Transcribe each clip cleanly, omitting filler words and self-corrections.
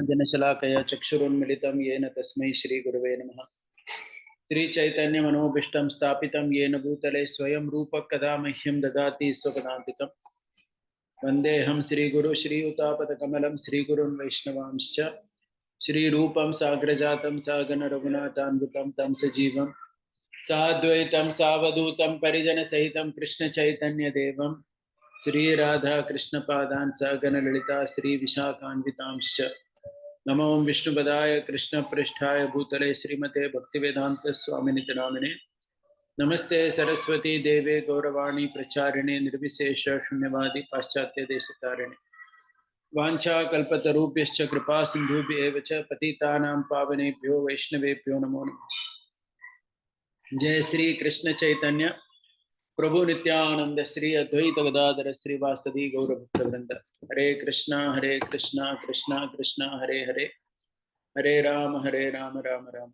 जनशलाकया चक्षुरुन्मिलितं येन तस्मै श्रीगुरवे नमः। श्रीचैतन्यमनोभीष्टं स्थापितं येन भूतले स्वयं रूपः कदा मह्यं ददाति स्वपदान्तिकम्। वन्देऽहं श्रीगुरु श्रीयुतापदकमलं श्रीगुरुन् वैष्णवांश्च श्रीरूपं साग्रजातं सागन रघुनाथान्वितं तं सजीवं साद्वैतं सावधूतं परिजनसहितं कृष्णचैतन्यदेवं श्रीराधा कृष्णपादान् सागन ललिता श्रीविशाखान्वितांश्च नमो विष्णुपदाय कृष्णपृष्ठाय भूतले श्रीमते भक्तिवेदांत स्वामिनिति नामिने नमस्ते सरस्वती देवे गौरवाणी प्रचारिणे निर्विशेष शून्यवादी पाश्चात्य देशतारिणे वाञ्छाकल्पतरुभ्यश्च कृपा सिन्धुभ्येव च पतितानां पावनेभ्यो वैष्णवेभ्यो नमो नमः। जय श्री कृष्ण चैतन्य प्रभु नित्यानंद श्री अद्वैत गदाधर श्रीवासदि गौरभक्तवृंद। हरे कृष्णा कृष्णा कृष्णा हरे हरे, हरे राम राम राम हरे।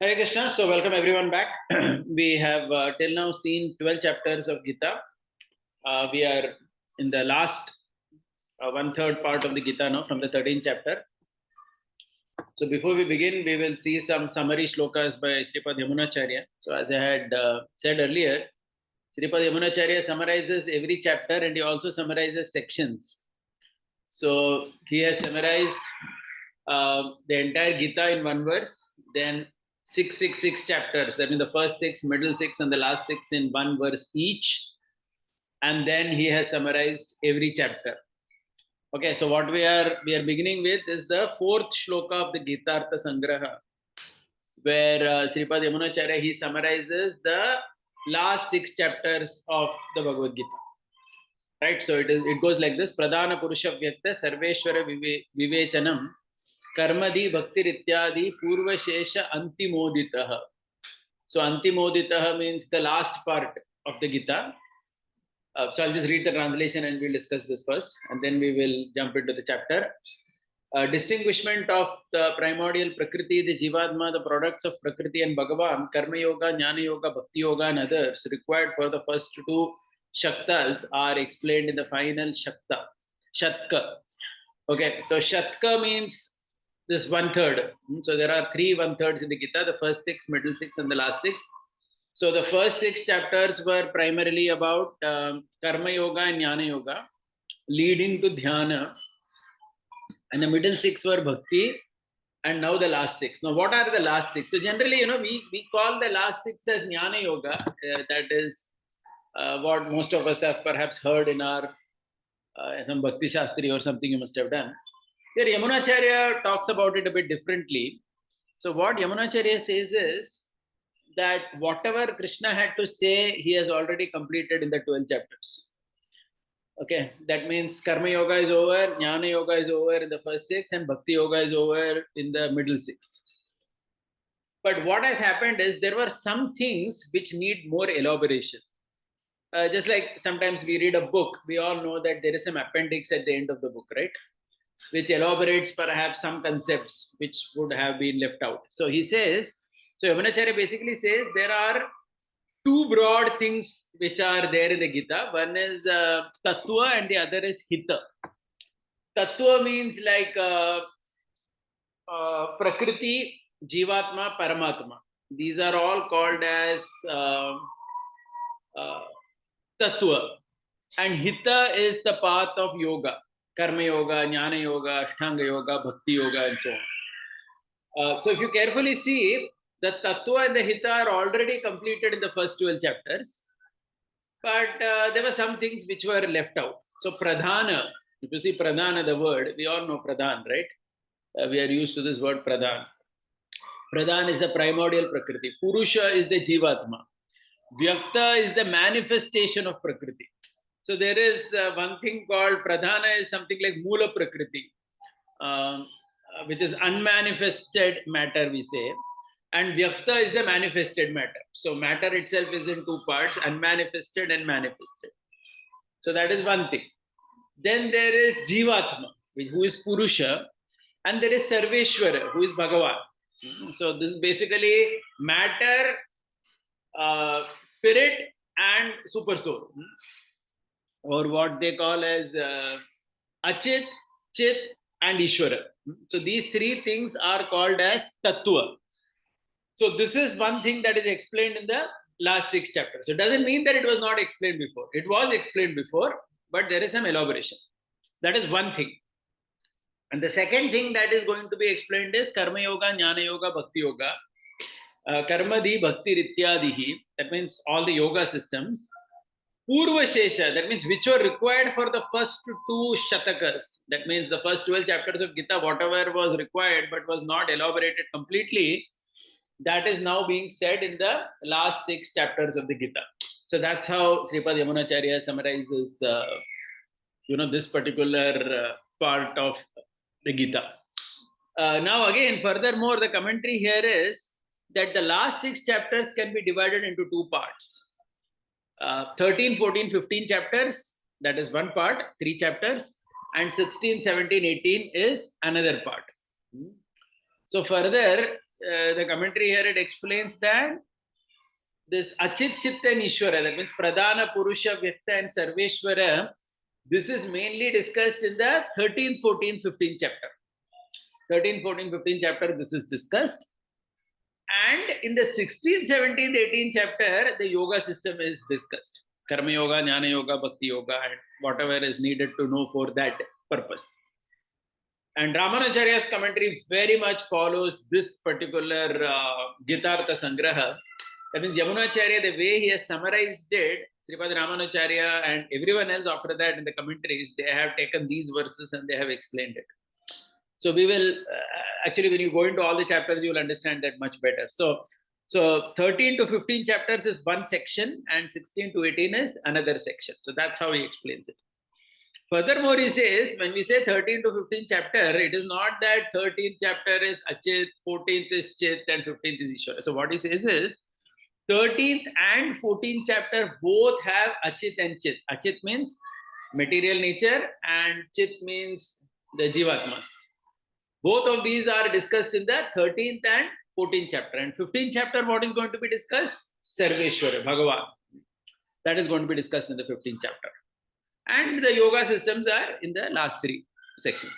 Hare Krishna. So welcome everyone back. We have till now seen 12 chapters of Gita. We are in the last one-third part of the Gita now, from the 13th chapter. So before we begin, we will see some summary shlokas by Sripad Yamunacharya. So as I had said earlier, Sripad Yamunacharya summarizes every chapter and he also summarizes sections. So he has summarized the entire Gita in one verse, then 666 chapters, that means the first 6, middle 6 and the last 6 in one verse each, and then he has summarized every chapter. Okay, so what we are beginning with is the 4th shloka of the Gitartha Sangraha, where Sripad Yamunacharya, he summarizes the last 6 chapters of the Bhagavad Gita. Right, so it goes like this: Pradhana Purusha Vyakta Sarveshwara Vivechanam Karmadi Bhakti Rityadi Purva Shesha Antimoditaha. So Antimoditaha means the last part of the Gita. So I'll just read the translation and we'll discuss this first, and then we will jump into the chapter. Distinguishment of the primordial Prakriti, the Jivatma, the products of Prakriti and Bhagavan, Karma Yoga, Jnana Yoga, Bhakti Yoga and others required for the first 2 Shaktas are explained in the final Shakta, Shatka. Okay, so Shatka means this 1/3. So there are 3 1/3s in the Gita, the first 6, middle 6 and the last 6. So the first 6 chapters were primarily about Karma Yoga and Jnana Yoga, leading to Dhyana, and the middle 6 were Bhakti, and now the last 6. Now what are the last 6? So generally, we call the last 6 as Jnana Yoga. That is what most of us have perhaps heard in our some Bhakti Shastri or something you must have done. Here Yamunacharya talks about it a bit differently. So what Yamunacharya says is that whatever Krishna had to say, he has already completed in the 12 chapters. Okay, that means Karma Yoga is over, Jnana Yoga is over in the first 6, and Bhakti Yoga is over in the middle 6. But what has happened is there were some things which need more elaboration. Just like sometimes we read a book, we all know that there is some appendix at the end of the book, right? Which elaborates perhaps some concepts which would have been left out. So he says, so Yamunacharya basically says there are 2 broad things which are there in the Gita. One is Tattva and the other is Hita. Tattva means like Prakriti, Jivatma, Paramatma. These are all called as Tattva. And Hita is the path of yoga. Karma Yoga, Jnana Yoga, Ashtanga Yoga, Bhakti Yoga and so on. So if you carefully see, the Tattva and the Hita are already completed in the first 12 chapters. But there were some things which were left out. So Pradhana, if you see Pradhana, the word, we all know Pradhan, right? We are used to this word Pradhan. Pradhan is the primordial Prakriti. Purusha is the Jivatma. Vyakta is the manifestation of Prakriti. So there is one thing called Pradhana is something like Mula Prakriti, which is unmanifested matter, we say. And Vyakta is the manifested matter. So matter itself is in 2 parts, unmanifested and manifested. So that is one thing. Then there is Jivatma, who is Purusha, and there is Sarveshwara, who is Bhagavan. So this is basically matter, spirit, and super soul, or what they call as Achit, Chit, and Ishvara. So these three things are called as Tattva. So this is one thing that is explained in the last 6 chapters. So it doesn't mean that it was not explained before. It was explained before, but there is some elaboration. That is one thing. And the second thing that is going to be explained is Karma Yoga, Jnana Yoga, Bhakti Yoga. Karmadi, Bhakti Rityadihi, that means all the yoga systems. Purva Shesha, that means which were required for the first 2 Shatakas. That means the first 12 chapters of Gita, whatever was required but was not elaborated completely, that is now being said in the last 6 chapters of the Gita. So that's how Sripad Yamunacharya summarizes, this particular part of the Gita. Now again, furthermore, the commentary here is that the last 6 chapters can be divided into 2 parts. 13, 14, 15 chapters, that is one part, 3 chapters, and 16, 17, 18 is another part. So further, the commentary here, it explains that this Achit, Chit and Ishvara, that means Pradhana, Purusha, Vyakta and Sarveshwara, this is mainly discussed in the 13, 14, 15 chapter. 13, 14, 15 chapter, this is discussed. And in the 16, 17, 18 chapter, the yoga system is discussed. Karma Yoga, Jnana Yoga, Bhakti Yoga, and whatever is needed to know for that purpose. And Ramanujacharya's commentary very much follows this particular Gitartha Sangraha. That means Yamunacharya, the way he has summarized it, Sripad Ramanujacharya and everyone else after that in the commentaries, they have taken these verses and they have explained it. So we will, actually when you go into all the chapters, you will understand that much better. So 13 to 15 chapters is one section and 16 to 18 is another section. So that's how he explains it. Furthermore, he says, when we say 13 to 15 chapter, it is not that 13th chapter is Achit, 14th is Chit, and 15th is Ishvara. So what he says is, 13th and 14th chapter both have Achit and Chit. Achit means material nature and Chit means the Jivatmas. Both of these are discussed in the 13th and 14th chapter. And 15th chapter, what is going to be discussed? Sarveshwara, Bhagavan. That is going to be discussed in the 15th chapter. And the yoga systems are in the last 3 sections.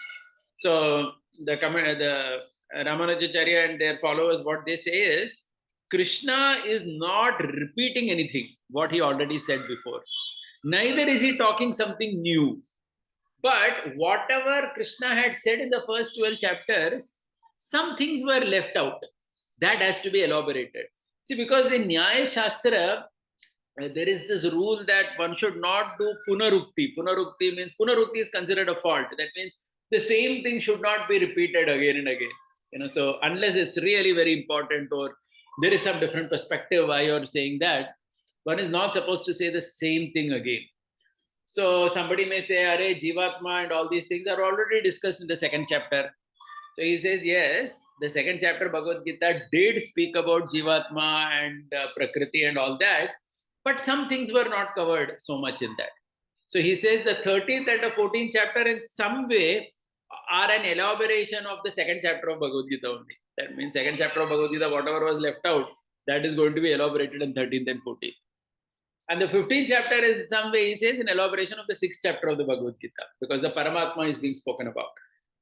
So the Ramanujacharya and their followers, what they say is, Krishna is not repeating anything, what he already said before. Neither is he talking something new. But whatever Krishna had said in the first 12 chapters, some things were left out. That has to be elaborated. See, because in Nyaya Shastra, there is this rule that one should not do punarukti. Punarukti means, punarukti is considered a fault. That means the same thing should not be repeated again and again. So unless it's really very important or there is some different perspective why you're saying that, one is not supposed to say the same thing again. So somebody may say, Are Jivatma and all these things are already discussed in the 2nd chapter. So he says, yes, the 2nd chapter Bhagavad Gita did speak about Jivatma and Prakriti and all that, but some things were not covered so much in that. So he says the 13th and the 14th chapter in some way are an elaboration of the 2nd chapter of Bhagavad Gita only. That means 2nd chapter of Bhagavad Gita, whatever was left out, that is going to be elaborated in 13th and 14th. And the 15th chapter is in some way, he says, an elaboration of the 6th chapter of the Bhagavad Gita, because the Paramatma is being spoken about.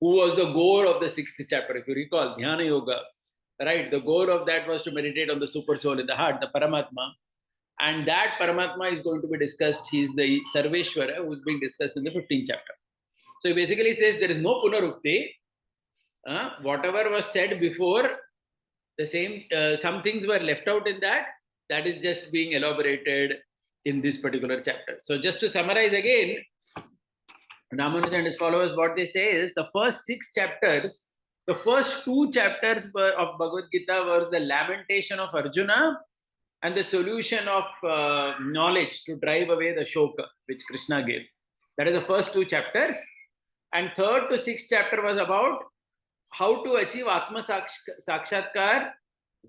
Who was the goal of the 6th chapter? If you recall, Dhyana Yoga, right? The goal of that was to meditate on the super soul in the heart, the Paramatma. And that Paramatma is going to be discussed. He is the Sarveshwara who is being discussed in the 15th chapter. So he basically says there is no Punarukti. Whatever was said before, the same, some things were left out in that. That is just being elaborated in this particular chapter. So just to summarize again, Ramanuja and his followers, what they say is the first 6 chapters, the first 2 chapters of Bhagavad Gita was the lamentation of Arjuna and the solution of knowledge to drive away the shoka, which Krishna gave. That is the first 2 chapters. And 3rd to 6th chapter was about how to achieve Atma Sakshatkar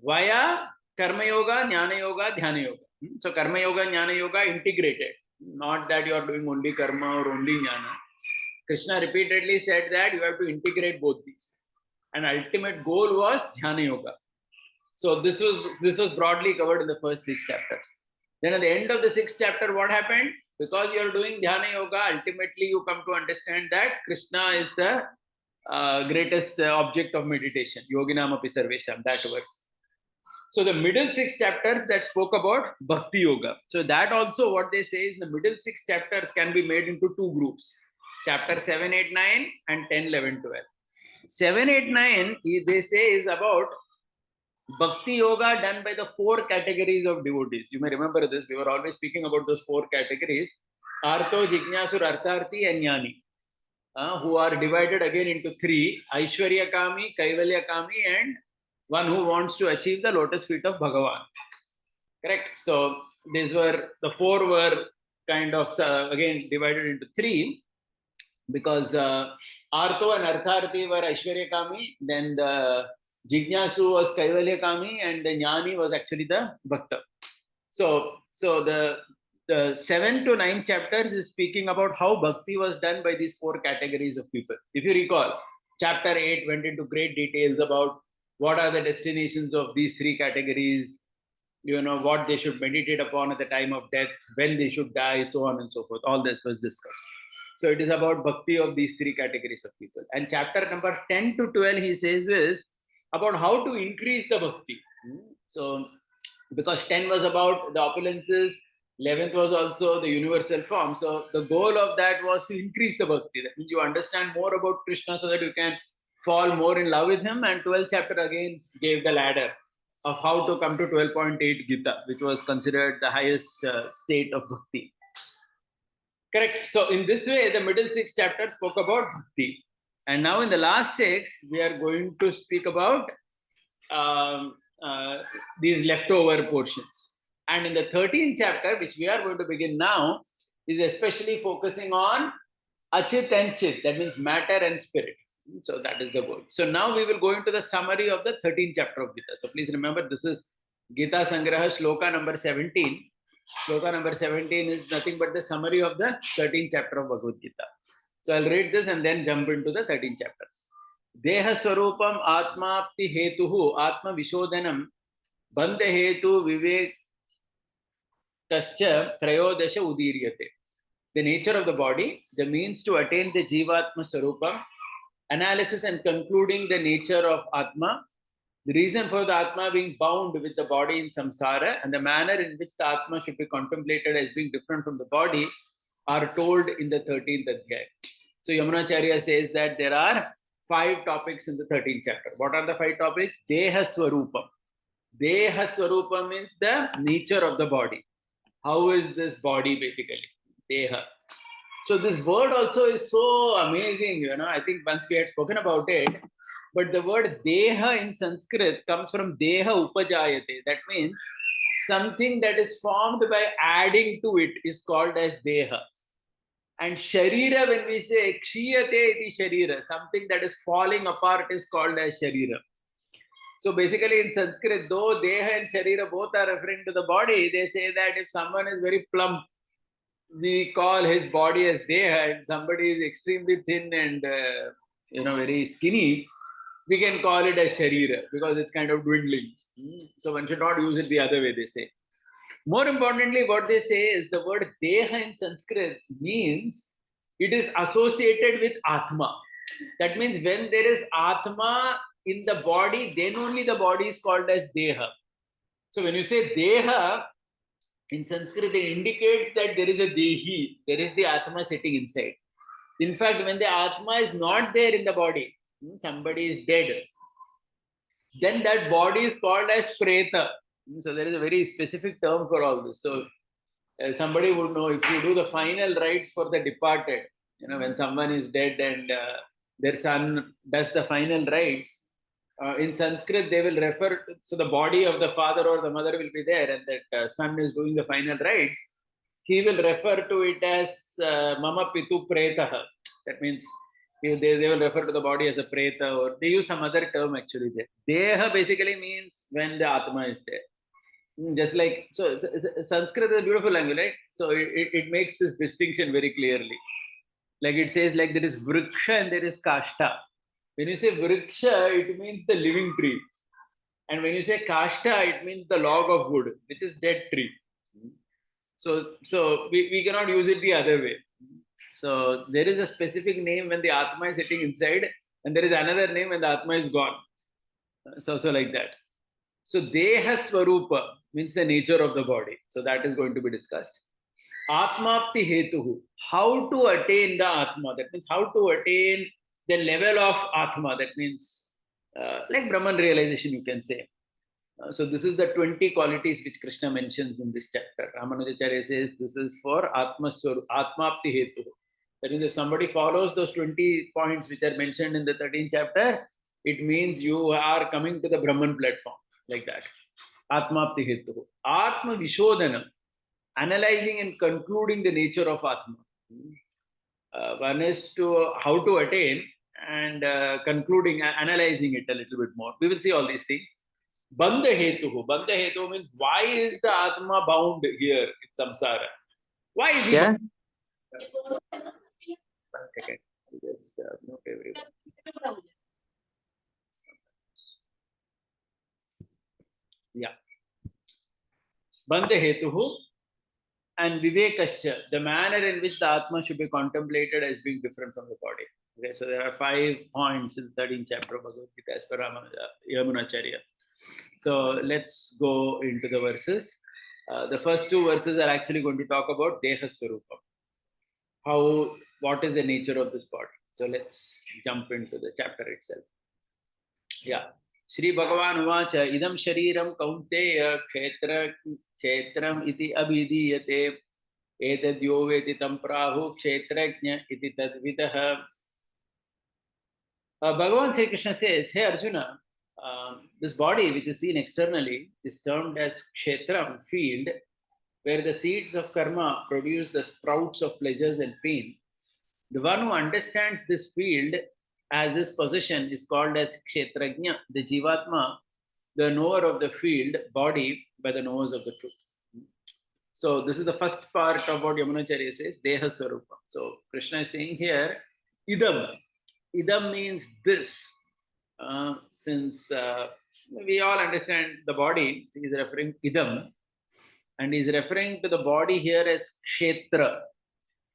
via Karma Yoga, Jnana Yoga, Dhyana Yoga. So Karma Yoga, Jnana Yoga integrated. Not that you are doing only Karma or only Jnana. Krishna repeatedly said that you have to integrate both these. And ultimate goal was Dhyana Yoga. So this was broadly covered in the first 6 chapters. Then at the end of the 6th chapter, what happened? Because you are doing Dhyana Yoga, ultimately you come to understand that Krishna is the greatest object of meditation. Yoginam api sarvesham, that verse. So the middle 6 chapters that spoke about Bhakti Yoga. So that also what they say is the middle 6 chapters can be made into 2 groups. Chapter 7, 8, 9 and 10, 11, 12. 7, 8, 9, they say is about Bhakti Yoga done by the 4 categories of devotees. You may remember this. We were always speaking about those 4 categories. Artho, Jignasur, Artharthi and Jnani. Who are divided again into 3. Aishwarya Kami, Kaivalya Kami and one who wants to achieve the lotus feet of Bhagavan. Correct? So these were, the 4 were kind of again divided into 3. Because Artho and Artharthi were Aishwarya Kami, then the Jignasu was Kaivalya Kami, and the Jnani was actually the Bhakta. So the 7 to 9 chapters is speaking about how Bhakti was done by these 4 categories of people. If you recall, chapter 8 went into great details about what are the destinations of these 3 categories, what they should meditate upon at the time of death, when they should die, so on and so forth. All this was discussed. So it is about Bhakti of these 3 categories of people. And chapter number 10 to 12, he says is about how to increase the Bhakti. So because 10 was about the opulences, 11th was also the universal form. So the goal of that was to increase the Bhakti. That means you understand more about Krishna so that you can fall more in love with him. And 12th chapter again gave the ladder of how to come to 12.8 Gita, which was considered the highest state of Bhakti. Correct. So in this way, the middle 6 chapters spoke about Bhakti. And now in the last 6, we are going to speak about these leftover portions. And in the 13th chapter, which we are going to begin now, is especially focusing on Achit and Chit. That means matter and spirit. So that is the goal. So now we will go into the summary of the 13th chapter of Gita. So please remember, this is Gita Sangraha Shloka number 17. Shloka number 17 is nothing but the summary of the 13th chapter of Bhagavad Gita. So I'll read this and then jump into the 13th chapter. Deha Swarupam Atmapti Hetuhu Atma Vishodhanam Bandha Hetu Vivek Tascha Trayodasha Udiryate. The nature of the body, the means to attain the Jivatma Swarupam, analysis and concluding the nature of Atma, the reason for the Atma being bound with the body in samsara, and the manner in which the Atma should be contemplated as being different from the body are told in the 13th Adhyaya. So Yamunacharya says that there are 5 topics in the 13th chapter. What are the 5 topics? Deha Swarupam. Deha Swarupam means the nature of the body. How is this body basically? Deha. So this word also is so amazing, I think once we had spoken about it, but the word Deha in Sanskrit comes from Deha Upajayate. That means something that is formed by adding to it is called as Deha. And Sharira, when we say Kshiyate iti Sharira, something that is falling apart is called as Sharira. So basically in Sanskrit, though Deha and Sharira both are referring to the body, they say that if someone is very plump, we call his body as Deha, and somebody is extremely thin and very skinny, we can call it as Sharira because it's kind of dwindling. So one should not use it the other way, they say. More importantly, what they say is the word Deha in Sanskrit means it is associated with Atma. That means when there is Atma in the body, then only the body is called as Deha. So when you say Deha, in Sanskrit, it indicates that there is a Dehi, there is the Atma sitting inside. In fact, when the Atma is not there in the body, somebody is dead, then that body is called as Preta. So there is a very specific term for all this. So somebody would know, if you do the final rites for the departed, when someone is dead and their son does the final rites, in Sanskrit, they will refer, so the body of the father or the mother will be there and that son is doing the final rites. He will refer to it as Mama Pitu Pretaha. That means they will refer to the body as a Preta, or they use some other term actually there. Deha basically means when the Atma is there. Just like, so Sanskrit is a beautiful language, right? So it makes this distinction very clearly. Like it says, like there is Vriksha and there is Kashta. When you say Vriksha, it means the living tree. And when you say Kashta, it means the log of wood, which is dead tree. So we cannot use it the other way. So there is a specific name when the Atma is sitting inside, and there is another name when the Atma is gone. So like that. So Deha Swarupa means the nature of the body. So that is going to be discussed. Atmapti Hetuhu, how to attain the Atma. That means how to attain the level of Atma. That means like Brahman realization, you can say. So this is the 20 qualities which Krishna mentions in this chapter. Ramanujacharya says this is for Atmapti Hetu. That means if somebody follows those 20 points which are mentioned in the 13th chapter, it means you are coming to the Brahman platform, like that. Atmapti Hetu. Atma Vishodhanam, analyzing and concluding the nature of Atma. One is to how to attain, and concluding, analyzing it a little bit more. We will see all these things. Bandha Hetuhu. Bandha Hetuhu means why is the Atma bound here in samsara? Why is he bound? 1 second. Just note everyone. Yeah. Bandha Hetuhu and Vivekasya, the manner in which the Atma should be contemplated as being different from the body. Okay, so there are 5 points in the 13th chapter of Bhagavad Gita as per Yamunacharya. So let's go into the verses. The first 2 verses are actually going to talk about Deha Swarupam. What is the nature of this body? So let's jump into the chapter itself. Yeah. Shri Bhagavan Uvacha Idam Shariram Kaunteya Kshetram iti abhidiyate etad yoveti tam prahu kshetrajna iti tadvidah. Bhagavan Sri Krishna says, hey Arjuna, this body which is seen externally is termed as kshetram, field, where the seeds of karma produce the sprouts of pleasures and pain. The one who understands this field as his possession is called as kshetrajna, the jivatma, the knower of the field, body, by the knowers of the truth. So this is the first part of what Yamunacharya says, Deha Swarupa. So Krishna is saying here, idam. Idam means this. Since we all understand the body, he is referring to idam, and he is referring to the body here as kshetra.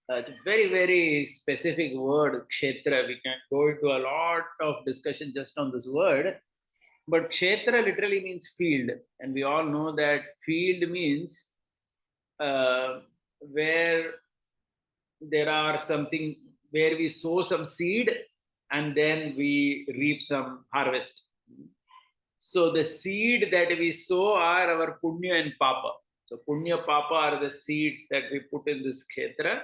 It's a very, very specific word, kshetra. We can go into a lot of discussion just on this word. But kshetra literally means field. And we all know that field means where there are something, where we sow some seed and then we reap some harvest. So the seed that we sow are our punya and papa. So punya, papa are the seeds that we put in this kshetra.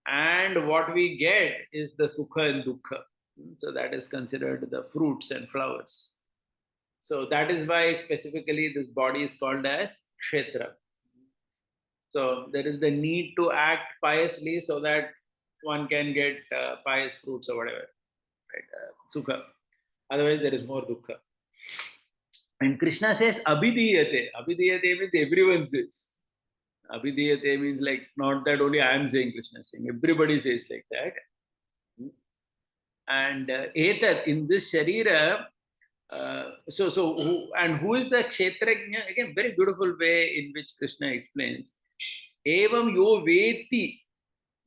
And what we get is the sukha and dukkha. So that is considered the fruits and flowers. So that is why specifically this body is called as kshetra. So there is the need to act piously so that one can get pious fruits or whatever, right? Sukha. Otherwise there is more dukkha. And Krishna says abhidiyate. Abhidiyate means everyone says. Abhidiyate means like not that only I am saying, Krishna is saying, everybody says like that. And etat, in this sharira, who is the kshetrajna? Again, very beautiful way in which Krishna explains. Evam yo veti.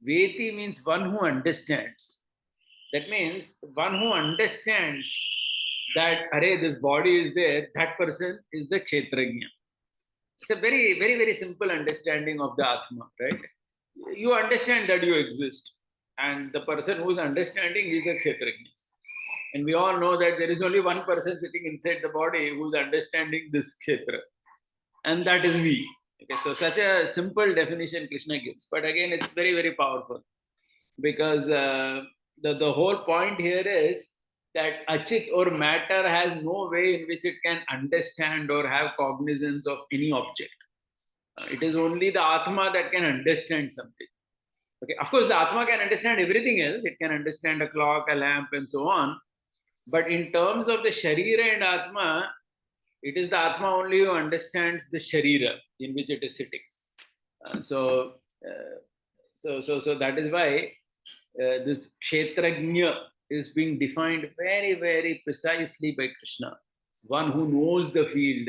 Veti means one who understands. That means one who understands that, array, this body is there, that person is the kshetrajna. It's a very, very, very simple understanding of the Atma, right? You understand that you exist, and the person who is understanding is the kshetrajna. And we all know that there is only one person sitting inside the body who is understanding this kshetra, and that is we. Okay, so such a simple definition Krishna gives, but again, it's very, very powerful, because the whole point here is that achit or matter has no way in which it can understand or have cognizance of any object. It is only the Atma that can understand something. Okay, of course, the Atma can understand everything else. It can understand a clock, a lamp, and so on. But in terms of the Sharira and Atma, it is the Atma only who understands the Sharira in which it is sitting. So that is why this Kshetrajna is being defined very, very precisely by Krishna. One who knows the field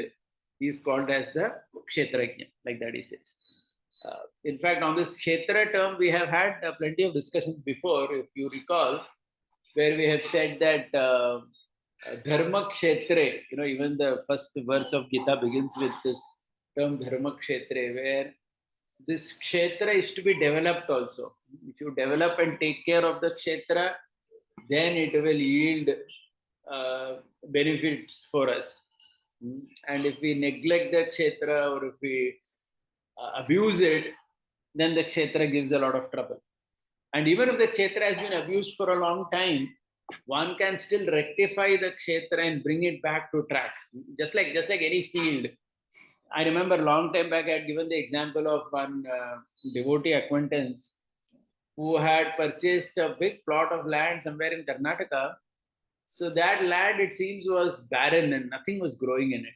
is called as the Kshetrajna, like that he says. In fact, on this Kshetra term, we have had plenty of discussions before, if you recall, where we have said that Dharma Kshetre, even the first verse of Gita begins with this term Dharma Kshetre, where this Kshetra is to be developed also. If you develop and take care of the Kshetra, then it will yield benefits for us. And if we neglect the Kshetra or if we abuse it, then the Kshetra gives a lot of trouble. And even if the Kshetra has been abused for a long time, one can still rectify the Kshetra and bring it back to track. Just like any field. I remember a long time back, I had given the example of one devotee acquaintance who had purchased a big plot of land somewhere in Karnataka. So that land, it seems, was barren and nothing was growing in it.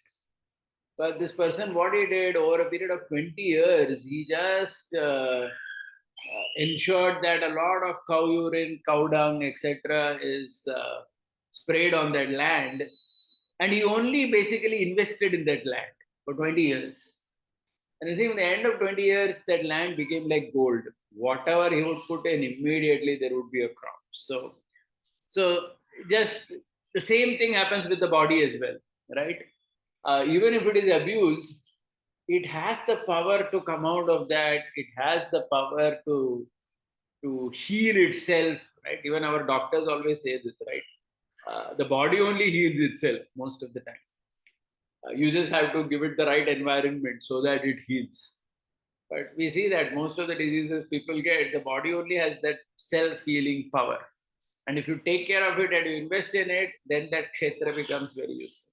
But this person, what he did over a period of 20 years, he just ensured that a lot of cow urine, cow dung, etc., is sprayed on that land. And he only basically invested in that land for 20 years. And I think at the end of 20 years, that land became like gold. Whatever he would put in, immediately there would be a crop. So just the same thing happens with the body as well, right? Even if it is abused, it has the power to come out of that. It has the power to heal itself, right? Even our doctors always say this, right? The body only heals itself most of the time. You just have to give it the right environment so that it heals. But we see that most of the diseases people get, the body only has that self-healing power. And if you take care of it and you invest in it, then that kshetra becomes very useful.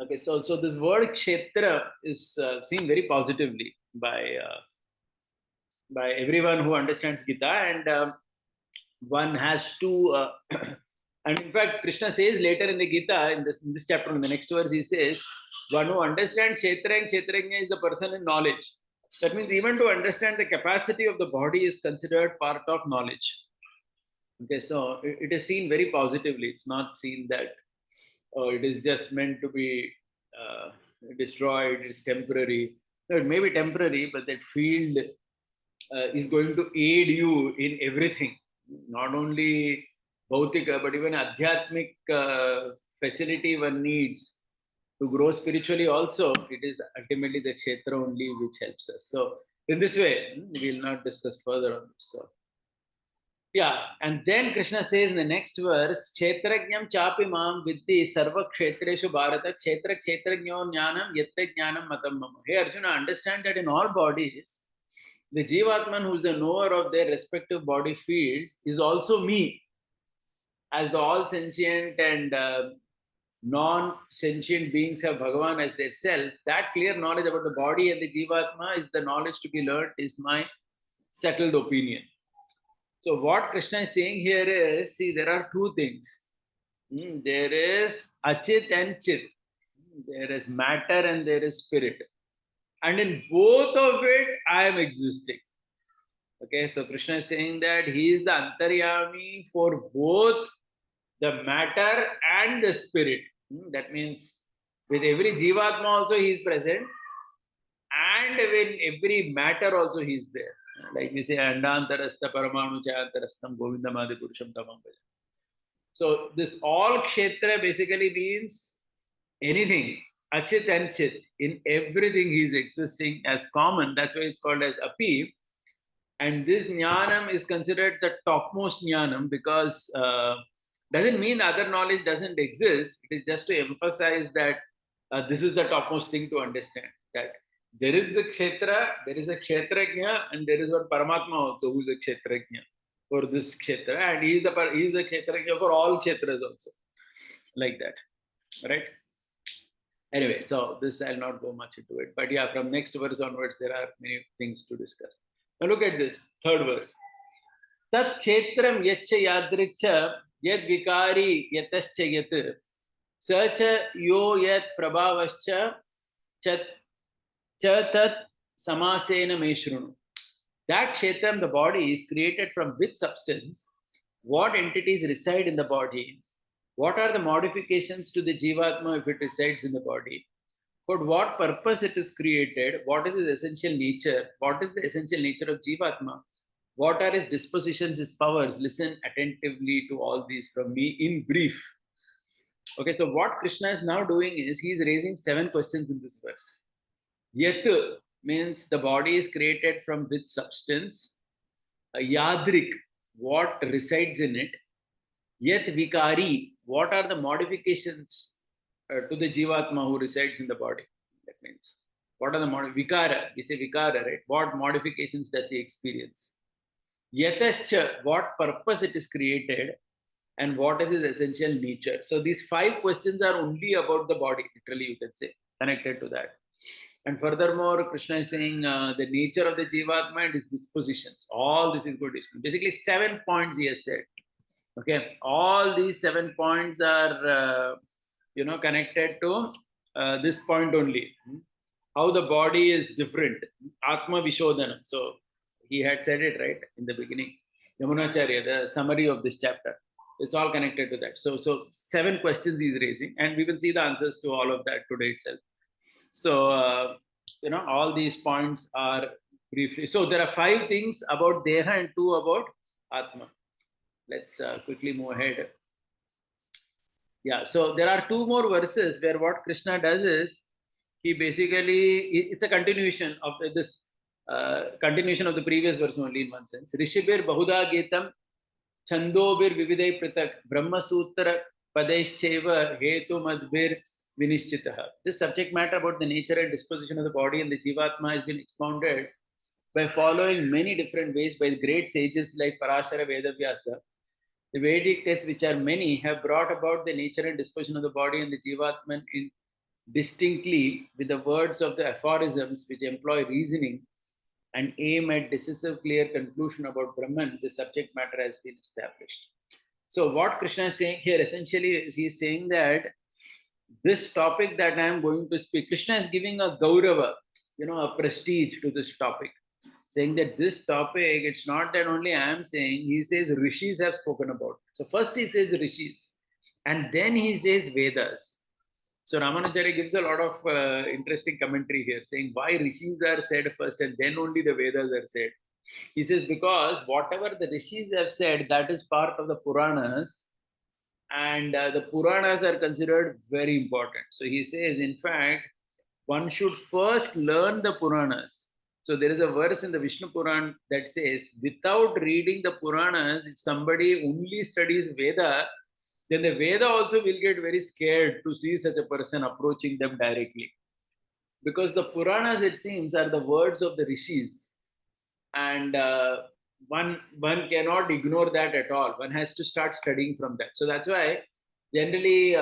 Okay, so this word kshetra is seen very positively by everyone who understands Gita, and one has to. And in fact, Krishna says later in the Gita, in this chapter, in the next verse, he says, one who understands kshetra and kshetrajna is the person in knowledge. That means even to understand the capacity of the body is considered part of knowledge. Okay, so it is seen very positively. It's not seen that it is just meant to be destroyed, it's temporary. No, it may be temporary, but that field is going to aid you in everything, not only bhautika, but even adhyatmic facility one needs to grow spiritually also. It is ultimately the kshetra only which helps us. So in this way, we will not discuss further on this. So yeah, and then Krishna says in the next verse, Kshetrajnam chapi mam viddhi sarva kshetreshu bharata kshetra kshetrajnyo jnanam yatta jnanam matam mama. Hey Arjuna, understand that in all bodies, the Jivatman, who is the knower of their respective body fields, is also me, as the all sentient and non-sentient beings have Bhagavan as their self. That clear knowledge about the body and the Jivatma is the knowledge to be learned, is my settled opinion. So what Krishna is saying here is, see, there are two things. There is Achit and Chit. There is matter and there is spirit. And in both of it, I am existing. Okay, so Krishna is saying that he is the Antaryami for both the matter and the spirit. That means with every Jivatma also he is present, and with every matter also he is there. Like we say, Andantarastha Paramanu Chayantarastham Govindam Adi Purusham Tamam Bhaja. So this all kshetra basically means anything, achit and chit. In everything he is existing as common. That's why it's called as api. And this jnanam is considered the topmost jnanam because doesn't mean other knowledge doesn't exist. It is just to emphasize that this is the topmost thing to understand. That there is the kshetra, there is a kshetrajna, and there is one Paramatma also who is a kshetrajna for this kshetra, and he is a kshetrajna for all kshetras also, like that, right? Anyway, so this I'll not go much into it, but yeah, from next verse onwards there are many things to discuss. Now look at this third verse. Tat kshetram yacha yadricha yad vikari yatascha yat sacha yo yat prabhavascha chat tat samasena meshrunu. That kshetram, the body, is created from which substance, what entities reside in the body, what are the modifications to the jivatma if it resides in the body, for what purpose it is created, what is its essential nature, what is the essential nature of Jivatma, what are his dispositions, his powers. Listen attentively to all these from me in brief. Okay, so what Krishna is now doing is he is raising 7 questions in this verse. Yat means the body is created from which substance. Yadrik, what resides in it. Yet vikari, what are the modifications to the Jivatma who resides in the body? That means, what are the vikara? We say vikara, right? What modifications does he experience? Yatascha, what purpose it is created, and what is its essential nature? So these 5 questions are only about the body, literally, you can say, connected to that. And furthermore, Krishna is saying the nature of the Jivatma and his dispositions. All this is good. Basically, 7 points he has said. Okay, all these 7 points are, connected to this point only. How the body is different. Atma Vishodhana. So he had said it right in the beginning. Yamunacharya, the summary of this chapter. It's all connected to that. So 7 questions he's raising, and we will see the answers to all of that today itself. So, all these points are briefly. So there are 5 things about Deha and 2 about Atma. Let's quickly move ahead. Yeah, so there are 2 more verses where what Krishna does is he basically, it's a continuation of this, continuation of the previous verse only in one sense. Rishibir Bahuda Getam Chandobir Vividai Pratak Brahma Sutra Padeshcheva Hetu Madbir Vinishchitaha. This subject matter about the nature and disposition of the body and the Jivatma has been expounded by following many different ways by great sages like Parashara Vedavyasa. The Vedic texts, which are many, have brought about the nature and disposition of the body and the Jivatman in distinctly with the words of the aphorisms which employ reasoning and aim at decisive, clear conclusion about Brahman. The subject matter has been established. So what Krishna is saying here essentially is he is saying that this topic that I am going to speak, Krishna is giving a gaurava, a prestige to this topic, saying that this topic, it's not that only I am saying, he says rishis have spoken about it. So first he says rishis, and then he says Vedas. So Ramanujacharya gives a lot of interesting commentary here, saying why rishis are said first and then only the Vedas are said. He says because whatever the rishis have said, that is part of the Puranas, and the Puranas are considered very important. So he says, in fact, one should first learn the Puranas. So there is a verse in the Vishnu Puran that says, without reading the Puranas, if somebody only studies Veda, then the Veda also will get very scared to see such a person approaching them directly. Because the Puranas, it seems, are the words of the rishis. And one cannot ignore that at all. One has to start studying from that. So that's why generally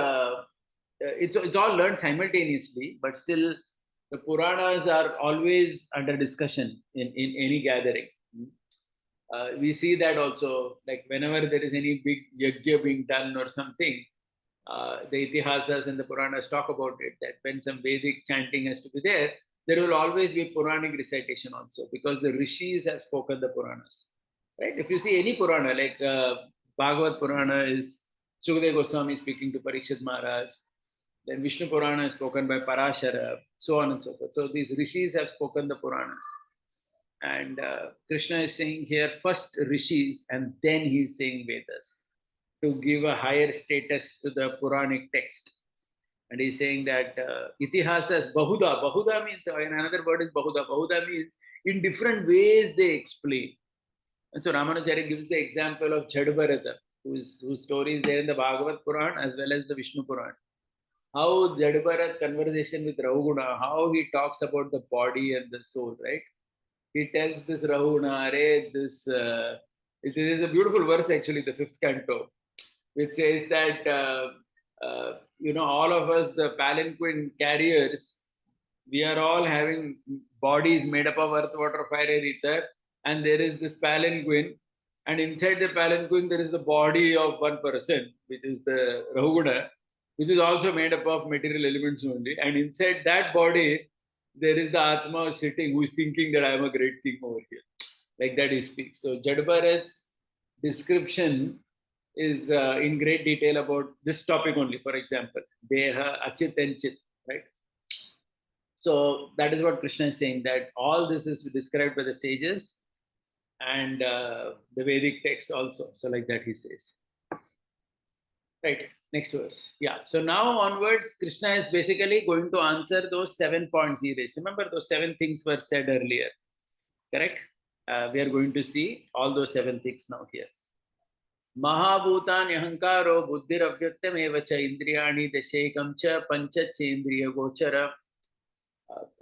it's all learned simultaneously, but still the Puranas are always under discussion in any gathering. We see that also, like whenever there is any big yajna being done or something, the Itihasas and the Puranas talk about it, that when some Vedic chanting has to be there, there will always be Puranic recitation also, because the rishis have spoken the Puranas. Right? If you see any Purana, like Bhagavad Purana is Sukadeva Goswami speaking to Parikshit Maharaj, then Vishnu Purana is spoken by Parashara, so on and so forth. So these rishis have spoken the Puranas. And Krishna is saying here first rishis and then he's saying Vedas to give a higher status to the Puranic text. And he's saying that itihasas, Bahuda means, another word is Bahuda means in different ways they explain. And so Ramanujacharya gives the example of Jadbharata, whose story is there in the Bhagavad Puran as well as the Vishnu Puran. How Jadbharat conversation with Rahuguna, how he talks about the body and the soul, right? He tells this Rahuguna, it is a beautiful verse actually, the 5th canto, which says that, all of us, the palanquin carriers, we are all having bodies made up of earth, water, fire, and ether. And there is this palanquin. And inside the palanquin, there is the body of one person, which is the Rahuguna, which is also made up of material elements only. And inside that body, there is the Atma sitting who is thinking that I am a great thing over here. Like that he speaks. So Jadbharat's description is in great detail about this topic only. For example, Deha, Achit and Chit, right? So that is what Krishna is saying, that all this is described by the sages and the Vedic text also. So like that he says. Right, next verse. Yeah, so now onwards, Krishna is basically going to answer those 7 points he raised. Remember, those 7 things were said earlier, correct? We are going to see all those 7 things now here. Mahabhutan Yahankaro Buddhir Avyaktam Evacha Indriyani Deshekam Cha Panchachendriya Gochara.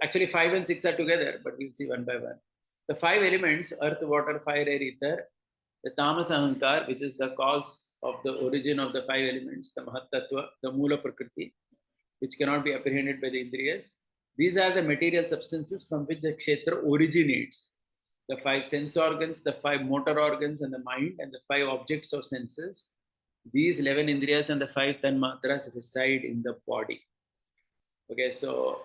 Actually, 5 and 6 are together, but we'll see one by one. The 5 elements, earth, water, fire, air, ether, the tamas ahankar, which is the cause of the origin of the 5 elements, the mahat tattva, the mula prakriti, which cannot be apprehended by the indriyas. These are the material substances from which the kshetra originates. The 5 sense organs, the 5 motor organs, and the mind, and the 5 objects of senses. These 11 indriyas and the 5 tanmatras reside in the body. Okay, so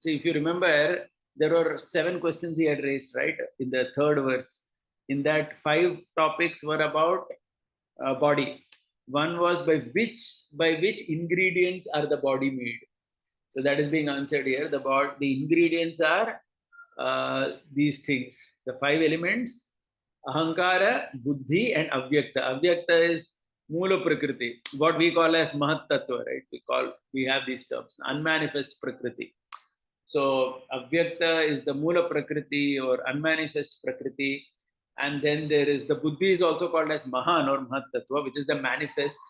if you remember, there were 7 questions he had raised, right, in the 3rd verse. In that, 5 topics were about body. One was by which ingredients are the body made. So that is being answered here. The ingredients are these things, the 5 elements: ahankara, buddhi, and avyakta. Avyakta is mula prakriti, what we call as mahat tattva, right? We have these terms, unmanifest prakriti. So avyakta is the mula prakriti or unmanifest prakriti, and then there is the buddhi is also called as mahan or mahat tattva, which is the manifest.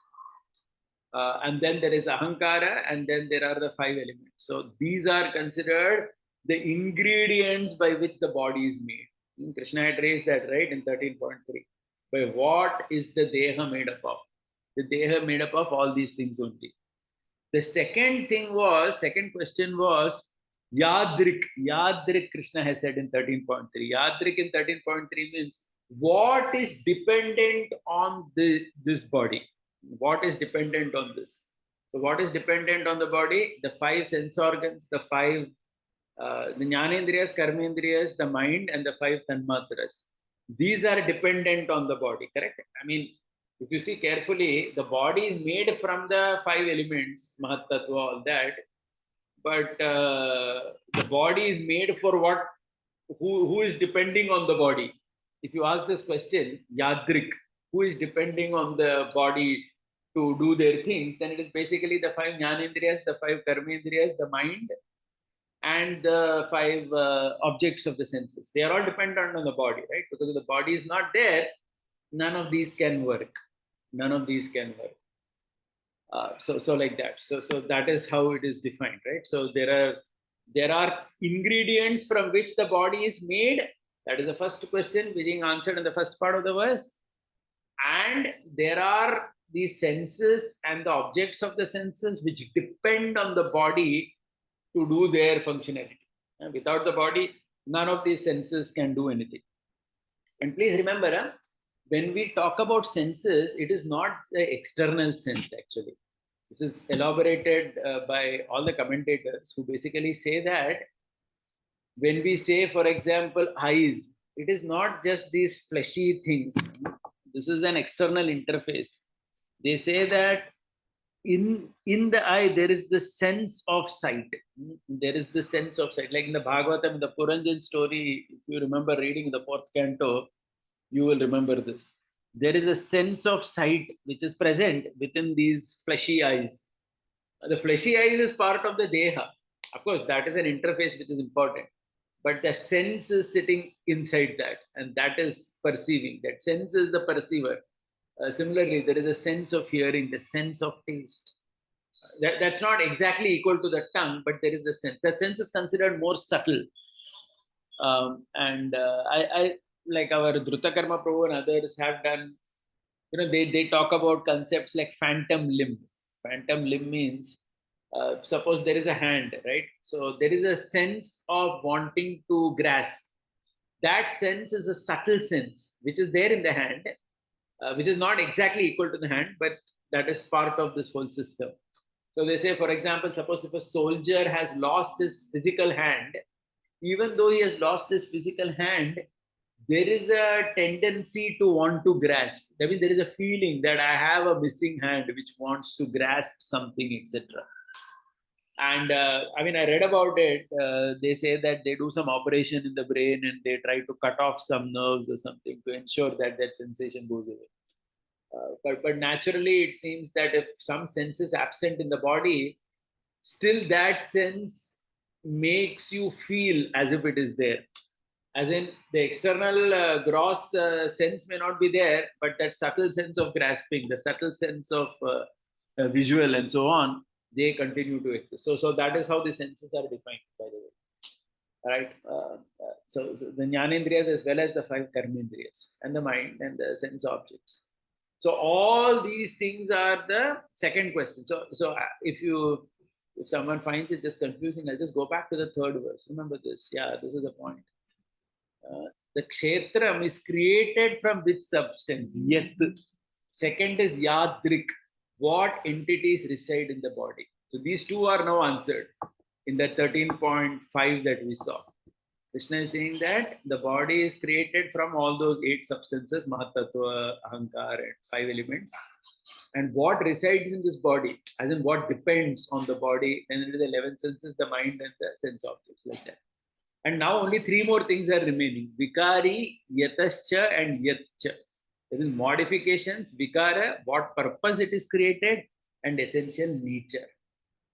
And then there is ahankara, and then there are the 5 elements. So these are considered the ingredients by which the body is made. Krishna had raised that, right, in 13.3. By what is the deha made up of? The deha made up of all these things only. The second question was Yadrik. Yadrik, Krishna has said in 13.3. Yadrik in 13.3 means what is dependent on this body. What is dependent on this? So what is dependent on the body? The 5 sense organs, the 5 the jnanendriyas, karmendriyas, the mind, and the 5 tanmatras. These are dependent on the body, correct? I mean, if you see carefully, the body is made from the 5 elements, mahat tattva, all that. But the body is made for what? Who is depending on the body? If you ask this question, Yadrik, who is depending on the body to do their things, then it is basically the 5 jnanendriyas, the 5 karmendriyas, the mind, and the 5 objects of the senses. They are all dependent on the body, right? Because if the body is not there, none of these can work. None of these can work. So like that. So that is how it is defined, right? So there are ingredients from which the body is made. That is the first question being answered in the first part of the verse. And there are the senses and the objects of the senses which depend on the body to do their functionality. And without the body, none of these senses can do anything. And please remember, when we talk about senses, it is not the external sense actually. This is elaborated by all the commentators who basically say that when we say, for example, eyes, it is not just these fleshy things. This is an external interface. They say that in the eye, there is the sense of sight. There is the sense of sight. Like in the Bhagavatam, the Puranjan story, if you remember reading the 4th canto, you will remember this. There is a sense of sight which is present within these fleshy eyes. The fleshy eyes is part of the deha. Of course, that is an interface which is important. But the sense is sitting inside that, and that is perceiving. That sense is the perceiver. Similarly, there is a sense of hearing, the sense of taste. That's not exactly equal to the tongue, but there is a sense. The sense is considered more subtle. I like our Drutakarma Prabhu and others have done, they talk about concepts like phantom limb. Phantom limb means, suppose there is a hand, right? So there is a sense of wanting to grasp. That sense is a subtle sense, which is there in the hand, which is not exactly equal to the hand, but that is part of this whole system. So they say, for example, suppose if a soldier has lost his physical hand, even though he has lost his physical hand, there is a tendency to want to grasp. I mean, there is a feeling that I have a missing hand which wants to grasp something, etc. And I mean, I read about it. They say that they do some operation in the brain and they try to cut off some nerves or something to ensure that that sensation goes away. But naturally, it seems that if some sense is absent in the body, still that sense makes you feel as if it is there. As in, the external gross sense may not be there, but that subtle sense of grasping, the subtle sense of visual and so on, they continue to exist. So that is how the senses are defined, by the way. Right? So the jnanendriyas as well as the five karmendriyas and the mind and the sense objects. So all these things are the second question. So if someone finds it just confusing, I'll just go back to the third verse. Remember this. Yeah, this is the point. The kshetram is created from which substance? Yat. Second is yadrik. What entities reside in the body? So these two are now answered in the 13.5 that we saw. Krishna is saying that the body is created from all those 8 substances, Mahatattva, Ahankar, and 5 elements. And what resides in this body, as in what depends on the body, then it is the 11 senses, the mind, and the sense objects, like that. And now only 3 more things are remaining: Vikari, Yatascha, and Yatcha. There is modifications, Vikara, what purpose it is created, and essential nature.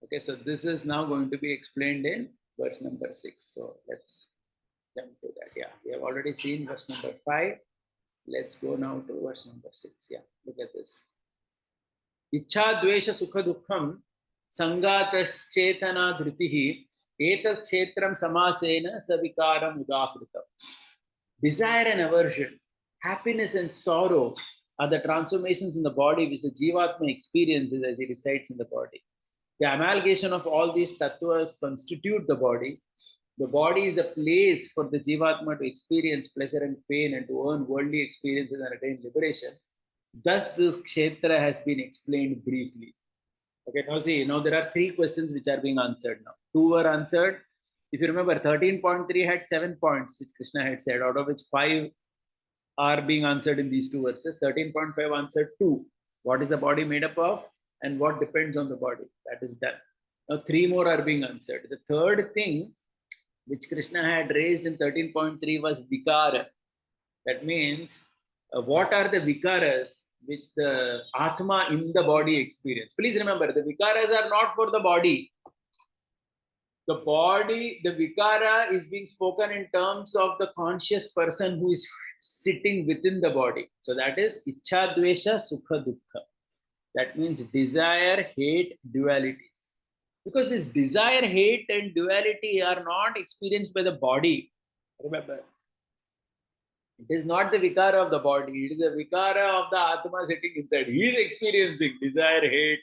Okay, so this is now going to be explained in verse number 6. So let's jump to that. Yeah, we have already seen verse number 5. Let's go now to verse number 6. Yeah, look at this. Ichha dvesha sukha dukkham sangatashchetana dhritihi etat kshetram samasena savikaram udahritam. Desire and aversion, happiness and sorrow are the transformations in the body which the Jivatma experiences as he resides in the body. The amalgamation of all these tattvas constitute the body. The body is the place for the Jivatma to experience pleasure and pain and to earn worldly experiences and attain liberation. Thus, this kshetra has been explained briefly. Okay, now see, now there are 3 questions which are being answered now. 2 were answered. If you remember, 13.3 had 7 points, which Krishna had said, out of which 5 are being answered in these 2 verses. 13.5 answered 2. What is the body made up of and what depends on the body? That is done. Now 3 more are being answered. The third thing which Krishna had raised in 13.3 was vikara. That means, what are the vikaras which the Atma in the body experience? Please remember, the vikaras are not for the body. The body, the vikara is being spoken in terms of the conscious person who is sitting within the body. So that is Ichha Dvesha Sukha Dukkha. That means desire, hate, dualities. Because this desire, hate, and duality are not experienced by the body. Remember, it is not the vikara of the body, it is the vikara of the Atma sitting inside. He is experiencing desire, hate,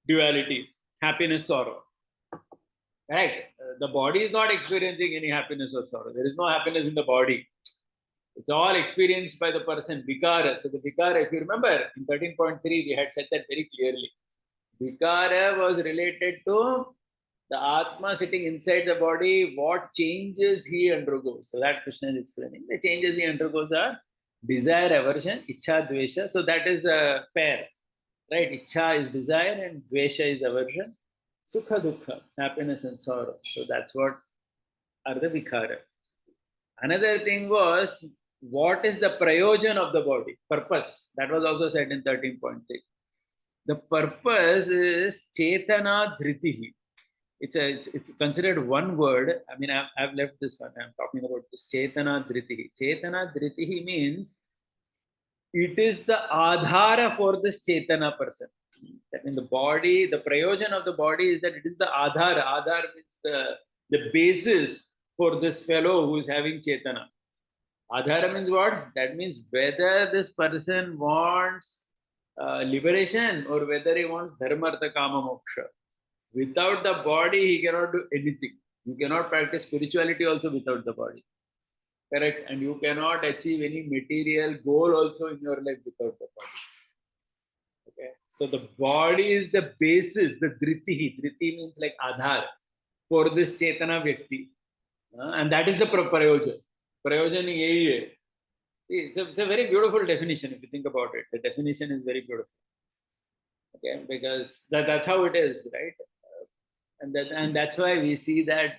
duality, happiness, sorrow. Right? The body is not experiencing any happiness or sorrow. There is no happiness in the body. It's all experienced by the person, vikara. So the vikara, if you remember, in 13.3, we had said that very clearly. Vikara was related to the Atma sitting inside the body, what changes he undergoes. So that Krishna is explaining. The changes he undergoes are desire, aversion, Ichha, Dvesha. So that is a pair. Right? Ichha is desire and Dvesha is aversion. Sukha, Dukkha, happiness and sorrow. So that's what are the Vikara. Another thing was, what is the prayojan of the body? Purpose. That was also said in 13.3. The purpose is Chetana Dhritihi. It's considered one word. I mean, I've left this one. I'm talking about this Chetana Dhritihi. Chetana Dhritihi means it is the adhara for this Chetana person. That means the body, the prayojan of the body is that it is the adhara. Adhara means the basis for this fellow who is having Chetana. Adhara means what? That means whether this person wants liberation or whether he wants dharma, artha, kama, moksha. Without the body, he cannot do anything. You cannot practice spirituality also without the body. Correct? And you cannot achieve any material goal also in your life without the body. Okay? So the body is the basis, the dhriti. Dhriti means like adhar for this Chetana Vyakti. And that is the prayojan. Prayojan yahi hai. It's a very beautiful definition if you think about it. The definition is very beautiful. Okay, because that's how it is, right? And that's why we see that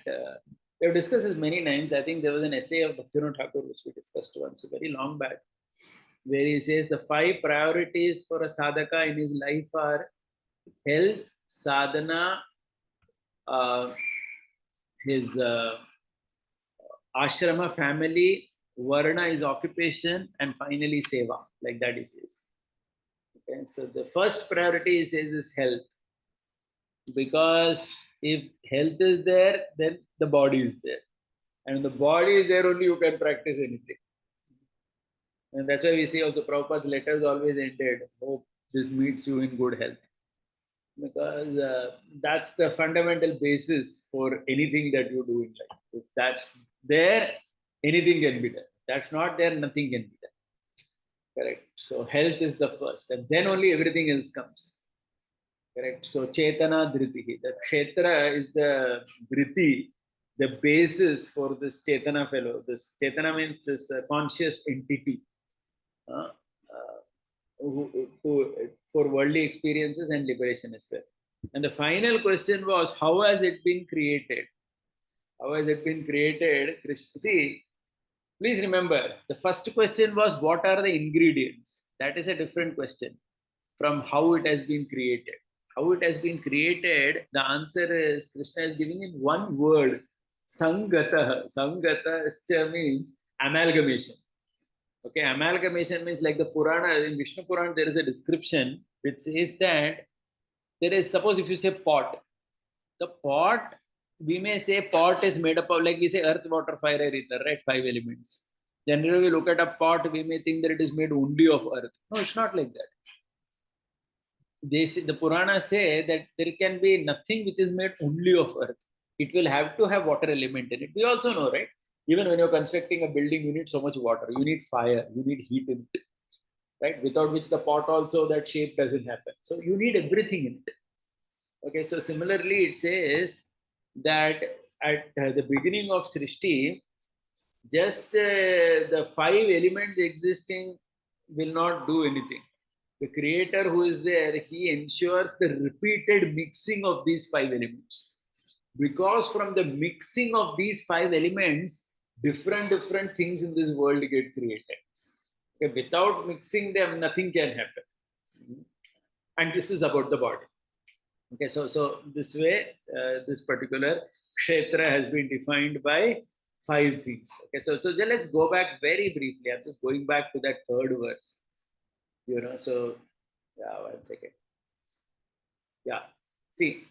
we've discussed this many times. I think there was an essay of Bhaktivinoda Thakur which we discussed once, very long back, where he says the 5 priorities for a sadhaka in his life are health, sadhana, his ashrama family, varna is occupation, and finally seva, like that he says. Okay, so the first priority he says is health, because if health is there, then the body is there, and when the body is there, only you can practice anything. And that's why we see also Prabhupada's letters always ended, hope this meets you in good health, because that's the fundamental basis for anything that you do in life. If that's there, anything can be done. That's not there, nothing can be done. Correct. So health is the first, and then only everything else comes. Correct. So Chetana Dhriti. The Kshetra is the Dhriti, the basis for this Chetana fellow. This Chetana means this conscious entity who, for worldly experiences and liberation as well. And the final question was, how has it been created? How has it been created? See, please remember, the first question was, what are the ingredients? That is a different question from how it has been created. How it has been created, the answer is, Krishna is giving in one word, Sangata. Sangata means amalgamation. Okay, amalgamation means, like the Purana, in Vishnu Purana, there is a description which says that there is, suppose if you say pot, the pot, we may say pot is made up of, like we say earth, water, fire, air, ether, right? 5 elements. Generally, we look at a pot, we may think that it is made only of earth. No, it's not like that. The Purana say that there can be nothing which is made only of earth. It will have to have water element in it. We also know, right? Even when you're constructing a building, you need so much water. You need fire. You need heat in it, right? Without which the pot also, that shape doesn't happen. So you need everything in it. Okay, so similarly, it says that at the beginning of Srishti, just the 5 elements existing will not do anything. The creator who is there, he ensures the repeated mixing of these 5 elements. Because from the mixing of these 5 elements, different things in this world get created. Okay, without mixing them, nothing can happen. And this is about the body. Okay, so this way, this particular kshetra has been defined by 5 things. Okay, so let's go back very briefly. I'm just going back to that 3rd verse. So yeah, 1 second. Yeah, see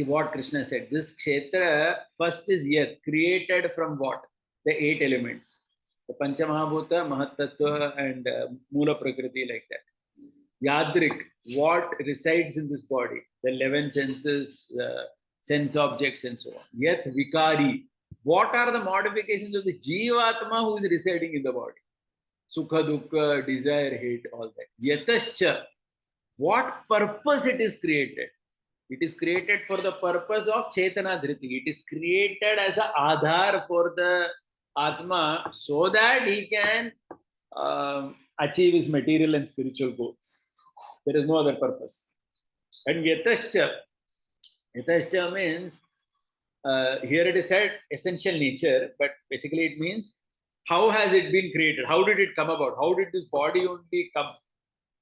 what Krishna said. This kshetra first is here, created from what? The 8 elements. The Panchamahabhuta, Mahatattva, and Mula Prakriti, like that. Yadrik, what resides in this body? The 11 senses, the sense objects, and so on. Yat Vikari, what are the modifications of the Jivatma who is residing in the body? Sukha, Dukkha, desire, hate, all that. Yatascha, what purpose it is created? It is created for the purpose of Chetana Dhriti. It is created as an Adhar for the Atma so that he can achieve his material and spiritual goals. There is no other purpose. And Yatascha means, here it is said essential nature, but basically it means, how has it been created? How did it come about? How did this body only come?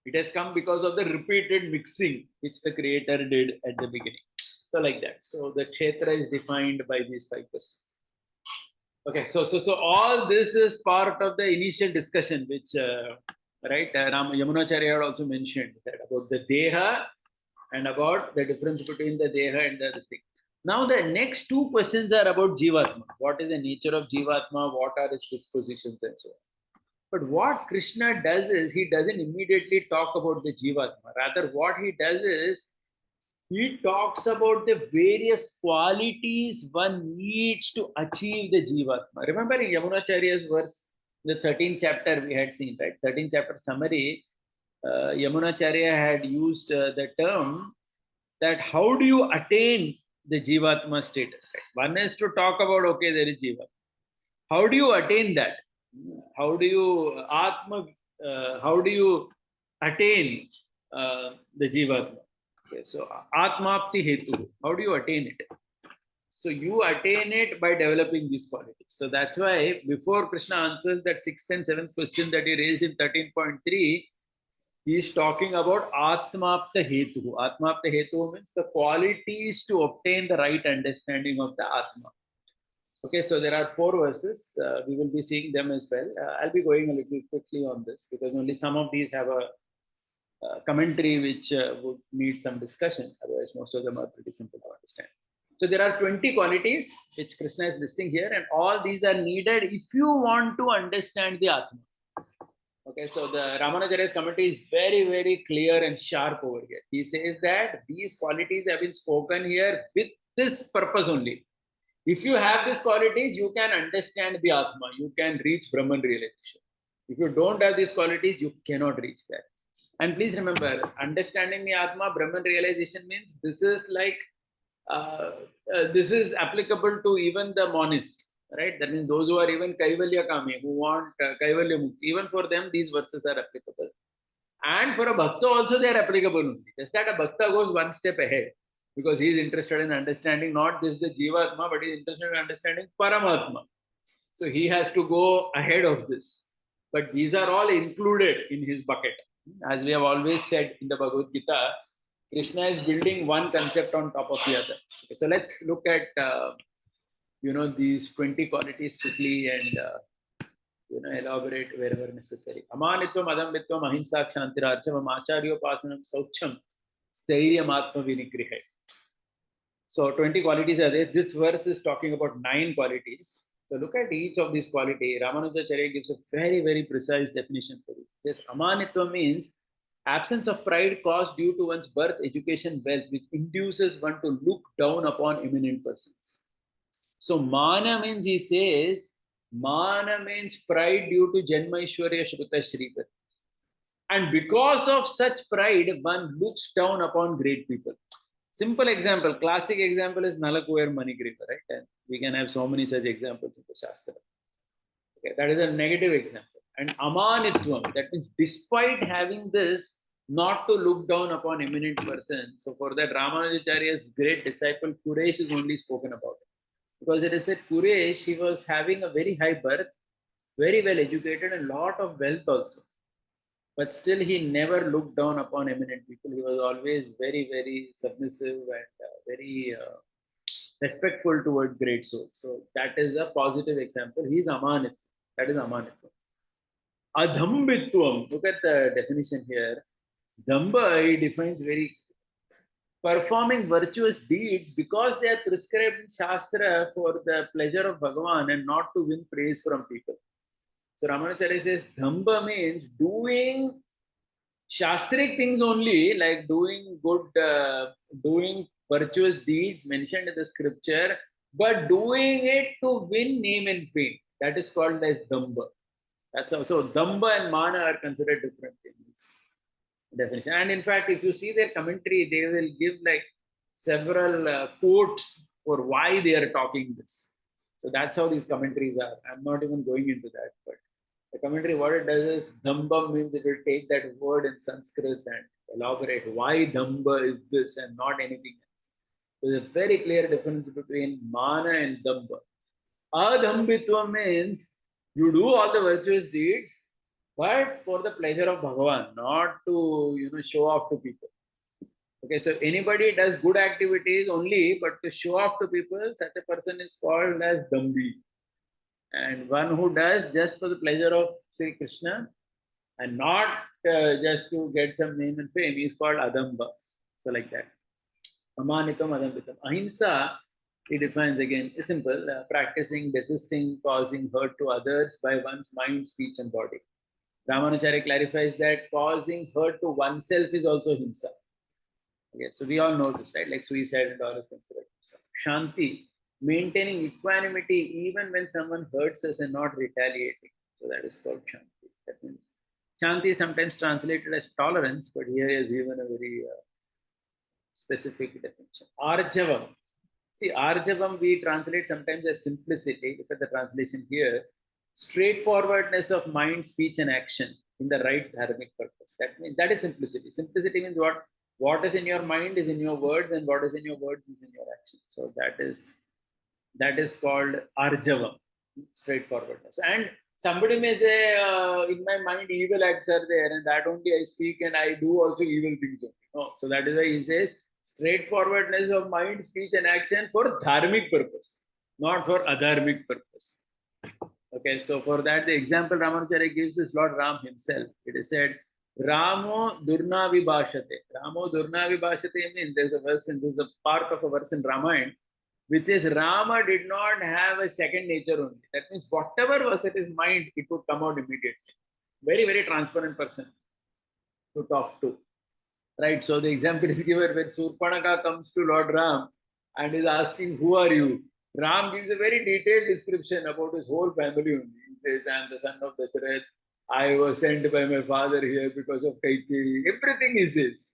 It has come because of the repeated mixing which the creator did at the beginning. So like that. So the kshetra is defined by these 5 questions. Okay, so all this is part of the initial discussion which, right, Yamunacharya had also mentioned that about the deha and about the difference between the deha and the other thing. Now the next 2 questions are about Jivatma. What is the nature of Jivatma? What are its dispositions and so on. But what Krishna does is, he doesn't immediately talk about the Jivatma. Rather, what he does is, he talks about the various qualities one needs to achieve the Jivatma. Remember in Yamunacharya's verse, the 13th chapter we had seen, right? 13th chapter summary, Yamunacharya had used the term that how do you attain the Jivatma status? Right? One is to talk about, okay, there is Jivatma. How do you attain that? How do you how do you attain the Jivatma? Okay, so Atmapti Hetu, how do you attain it? So you attain it by developing these qualities. So that's why before Krishna answers that 6th and 7th question that he raised in 13.3, he is talking about Atmapta Hetu. Atmapta Hetu means the qualities to obtain the right understanding of the Atma. Okay, so there are 4 verses. We will be seeing them as well. I'll be going a little quickly on this because only some of these have a commentary which would need some discussion. Otherwise, most of them are pretty simple to understand. So there are 20 qualities which Krishna is listing here, and all these are needed if you want to understand the Atma. Okay, so the Ramanujacharya's commentary is very, very clear and sharp over here. He says that these qualities have been spoken here with this purpose only. If you have these qualities, you can understand the Atma, you can reach Brahman realization. If you don't have these qualities, you cannot reach that. And please remember, understanding the Atma, Brahman realization means this is like, this is applicable to even the monist, right? That means those who are even Kaivalya Kami, who want Kaivalya Mukti, even for them, these verses are applicable. And for a Bhakta also, they are applicable only. Just that a Bhakta goes one step ahead because he is interested in understanding not this the Jivatma, but he is interested in understanding Paramatma. So he has to go ahead of this. But these are all included in his bucket. As we have always said in the Bhagavad Gita, Krishna is building one concept on top of the other. Okay, so let's look at these 20 qualities quickly and elaborate wherever necessary. Amanitvam, adambitvam, ahimsa, kshantirarchavam, acharyopasanam, saucham, stairyam, atma vinigrihe. So 20 qualities are there. This verse is talking about 9 qualities. So look at each of these qualities. Ramanujacharya gives a very, very precise definition for it. Yes, amanitva means absence of pride caused due to one's birth, education, wealth, which induces one to look down upon eminent persons. So mana means, he says, mana means pride due to Janma Ishwarya Shruta Shripati. And because of such pride, one looks down upon great people. Simple example, classic example is Nalakuver Manigriva, right? And we can have so many such examples in the Shastra. Okay, that is a negative example. And amanitvam, that means despite having this, not to look down upon eminent persons. So for that, Ramanujacharya's great disciple Quresh is only spoken about it. Because it is said Quresh, he was having a very high birth, very well educated, and lot of wealth also. But still, he never looked down upon eminent people. He was always very, very submissive and very respectful toward great souls. So that is a positive example. He is amanit. That is amanitvam. Adhambitvam. Look at the definition here. Dhamba, he defines very performing virtuous deeds because they are prescribed in Shastra for the pleasure of Bhagavan and not to win praise from people. So Ramanujacharya says Dhamba means doing Shastric things only, like doing good, doing virtuous deeds mentioned in the scripture, but doing it to win name and fame. That is called as Dhamba. That's also Dhamba and Mana are considered different things. Definition. And in fact, if you see their commentary, they will give like several quotes for why they are talking this. So that's how these commentaries are. I'm not even going into that, but the commentary, what it does is Dhamba means it will take that word in Sanskrit and elaborate why Dhamba is this and not anything else. There's a very clear difference between Mana and Dhamba. Adhambitva means you do all the virtuous deeds, but for the pleasure of Bhagavan, not to show off to people. Okay, so anybody does good activities only, but to show off to people, such a person is called as Dhambi. And one who does just for the pleasure of Sri Krishna and not just to get some name and fame is called Adamba. So like that. Amanitam, Adambitam. Ahimsa, he defines again, it's simple, practicing, desisting, causing hurt to others by one's mind, speech and body. Ramanujacharya clarifies that causing hurt to oneself is also himsa. Okay, so we all know this, right? Like suicide and all is considered himsa. Shanti, maintaining equanimity even when someone hurts us and not retaliating. So that is called Shanti. That means Shanti is sometimes translated as tolerance, but here is even a very specific definition. Arjavam. See, Arjavam we translate sometimes as simplicity. Look at the translation here. Straightforwardness of mind, speech, and action in the right dharmic purpose. That means that is simplicity. Simplicity means what? What is in your mind is in your words, and what is in your words is in your action. So that is called arjavam, straightforwardness. And somebody may say, in my mind, evil acts are there, and that only I speak, and I do also evil things. No, so that is why he says straightforwardness of mind, speech, and action for dharmic purpose, not for adharmic purpose. Okay, so for that, the example Ramanujacharya gives is Lord Ram himself. It is said, Ramo Durna Vibhashate. Ramo Durna Vibhashate means there's a verse, and there's a part of a verse in Ramayana which says Rama did not have a second nature only. That means whatever was at his mind, it would come out immediately. Very, very transparent person to talk to. Right? So the example is given when Surpanaka comes to Lord Ram and is asking, who are you? Ram gives a very detailed description about his whole family only. He says, I am the son of Dasarath. I was sent by my father here because of Kaikeyi. Everything he says.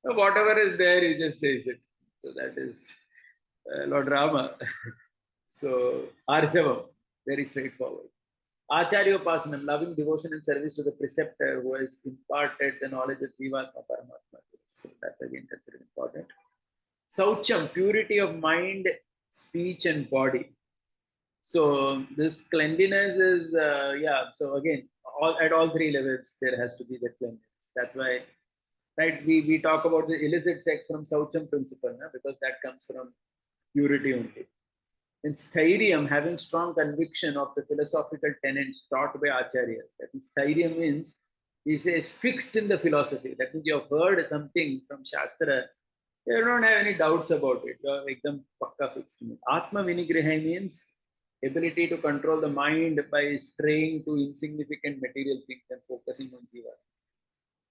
So whatever is there, he just says it. So that is Lord Rama. So Arjavam, very straightforward. Acharya Upasanam, loving devotion and service to the preceptor who has imparted the knowledge of Jivatma Paramatma. So that's again considered important. Saucham, purity of mind, speech, and body. So this cleanliness is, so again, at all three levels, there has to be that cleanliness. That's why, right, we talk about the illicit sex from Saucham principle, because that comes from purity only. In Sthairiam, having strong conviction of the philosophical tenets taught by Acharyas. That means Sthairiam means, he says, fixed in the philosophy. That means you have heard something from Shastra, you don't have any doubts about it. You are ekdam pakka fixed. Atma Vinigriha means ability to control the mind by straying to insignificant material things and focusing on Jiva.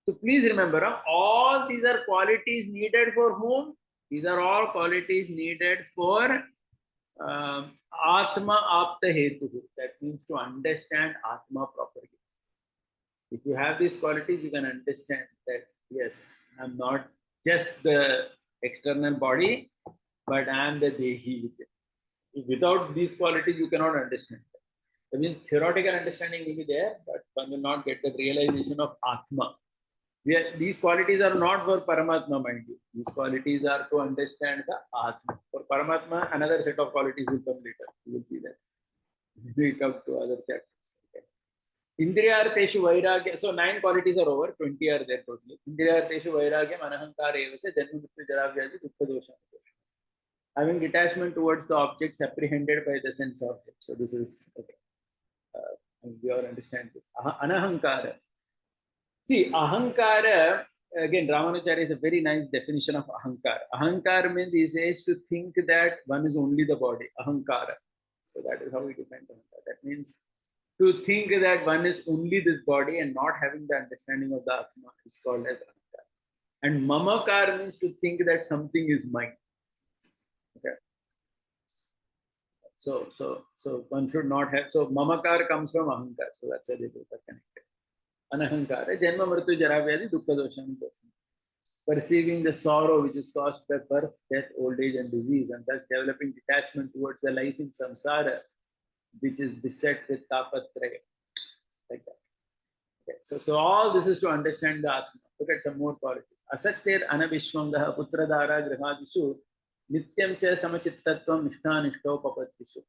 So please remember, all these are qualities needed for whom? These are all qualities needed for Atma Apta Hetu. That means to understand Atma properly. If you have these qualities, you can understand that, yes, I'm not just the external body, but I am the Dehi within. Without these qualities, you cannot understand that. That means theoretical understanding will be there, but one will not get the realization of Atma. These qualities are not for Paramatma, mind you. These qualities are to understand the Atma. For Paramatma, another set of qualities will come later. You will see that. We come to other chapters. Indriyarteshu vairagya. So 9 qualities are over, 20 are there totally. Indriyarteshu vairagya manahankara evase janma mrityu jaravyadi dukkha dosha. Having detachment towards the objects apprehended by the sense object. So this is okay. We all understand this. Anahankara. See, ahankara, again, Ramanujacharya is a very nice definition of ahankara. Ahankara means he says to think that one is only the body, ahankara. So that is how we define ahankara. That means to think that one is only this body and not having the understanding of the Atma is called as ahankara. And mamakar means to think that something is mine. Okay. So one should not have, so mamakar comes from ahankar. So that's why they both are connected. Anahankara, janma mrityu jaravyadi dukkha dosham. Perceiving the sorrow which is caused by birth, death, old age, and disease, and thus developing detachment towards the life in samsara, which is beset with tapatraya. Like that. Okay. So all this is to understand the Atma. Look at some more qualities. Asatyer anavishwangaha putradhara grihadishu nityam cha samachittatvam nishthanishto papattishu.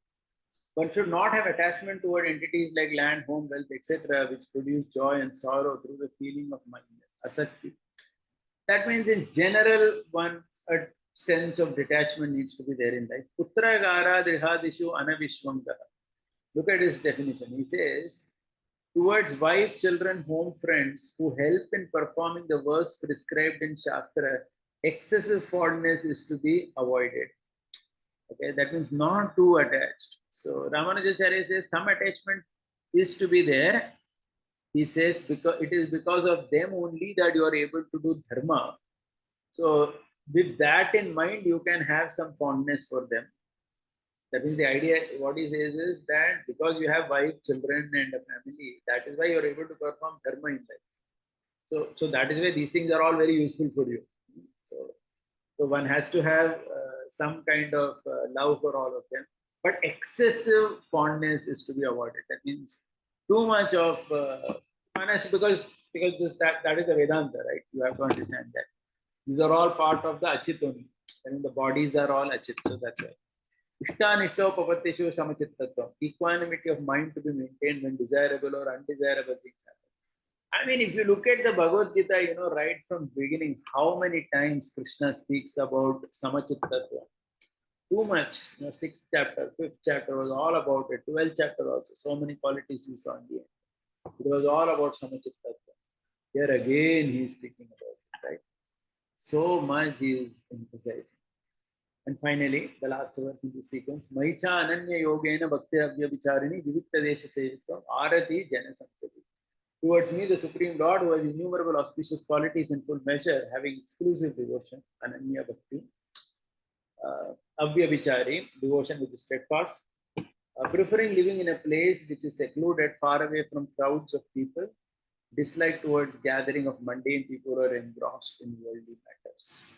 One should not have attachment toward entities like land, home, wealth, etc., which produce joy and sorrow through the feeling of mindness. Asatya. That means in general, a sense of detachment needs to be there in life. Putragara drihadishu anavishwangaha. Look at his definition. He says, towards wife, children, home, friends who help in performing the works prescribed in Shastra, excessive fondness is to be avoided. Okay, that means not too attached. So Ramanujacharya says some attachment is to be there. He says because it is because of them only that you are able to do dharma. So with that in mind, you can have some fondness for them. That means the idea, what he says is that because you have wife, children, and a family, that is why you are able to perform dharma in life. So that is why these things are all very useful for you. So one has to have some kind of love for all of them. But excessive fondness is to be avoided. That means too much of one has to, because that is the Vedanta, right? You have to understand that. These are all part of the Achit only. And the bodies are all Achit, so that's why. Ishtanishto papatishu samachittattvam. Equanimity of mind to be maintained when desirable or undesirable things happen. I mean, if you look at the Bhagavad Gita, right from beginning, how many times Krishna speaks about Samachittattva? Too much. Sixth chapter, fifth chapter was all about it. 12th chapter also. So many qualities we saw in the end. It was all about Samachittattva. Here again, he is speaking about it, right? So much he is emphasizing. And finally, the last verse in this sequence, Maicha Ananya Yogena Bhakti Avya Vicharini Vivikta Desha Sevitvam Arati Jana Samsati. Towards me, the Supreme Lord, who has innumerable auspicious qualities in full measure, having exclusive devotion, Ananya Bhakti, Avya Vichari, devotion which is steadfast, preferring living in a place which is secluded, far away from crowds of people, dislike towards gathering of mundane people or engrossed in worldly matters.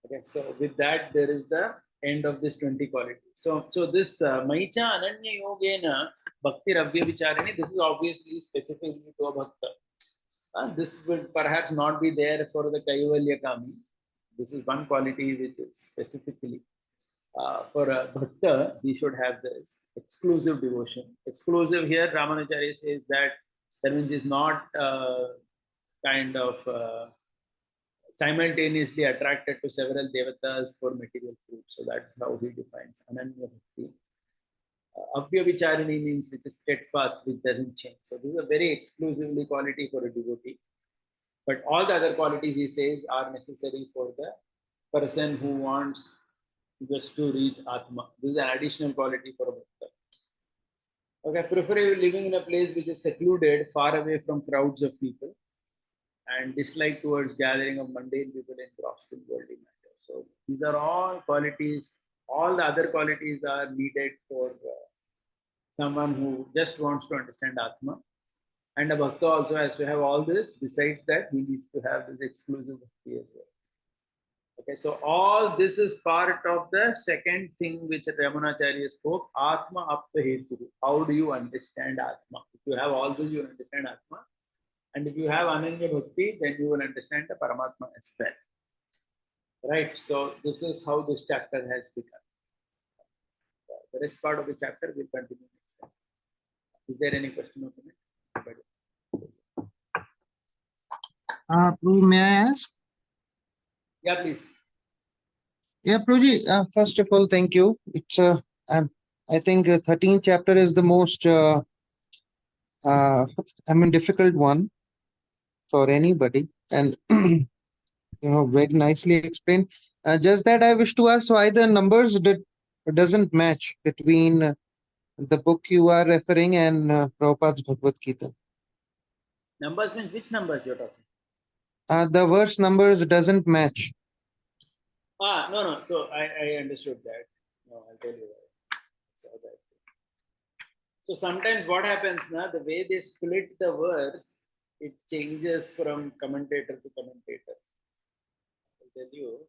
Okay, so with that, there is the end of this 20 qualities. So this Maicha Ananya Yogena Bhakti Ravya Vicharini, this is obviously specifically to a Bhakta. This would perhaps not be there for the Kaivalya Kami. This is one quality which is specifically for a Bhakta, he should have this exclusive devotion. Exclusive here, Ramanacharya says that means is not kind of simultaneously attracted to several devatas for material fruit. So that's how he defines Ananya Bhakti. Avya Vicharini means which is steadfast, which doesn't change. So this is a very exclusively quality for a devotee. But all the other qualities he says are necessary for the person who wants just to reach Atma. This is an additional quality for a Bhakta. Okay, preferably living in a place which is secluded, far away from crowds of people, and dislike towards gathering of mundane people engrossed in worldly matters. So these are all qualities, all the other qualities are needed for someone who just wants to understand Atma. And a Bhakta also has to have all this. Besides that, he needs to have this exclusive Bhakti as well. Okay, so all this is part of the second thing which Ramanacharya spoke, Atma Aptahetu. How do you understand Atma? If you have all this, you will understand Atma. And if you have Ananya Bhakti, then you will understand the Paramatma as well. Right, so this is how this chapter has begun. The rest part of the chapter will continue next time. Is there any question or comment? Prabhu, may I ask? Yeah, please. Yeah, Prabhuji, first of all, thank you. It's I think 13th chapter is the most difficult one for anybody, and very nicely explained. Just that I wish to ask why the numbers doesn't match between the book you are referring and Prabhupada's Bhagavad Gita. Numbers means which numbers you're talking? The verse numbers doesn't match. No. So I understood that. No, I'll tell you why. So sometimes what happens now, the way they split the verse, it changes from commentator to commentator. I'll tell you.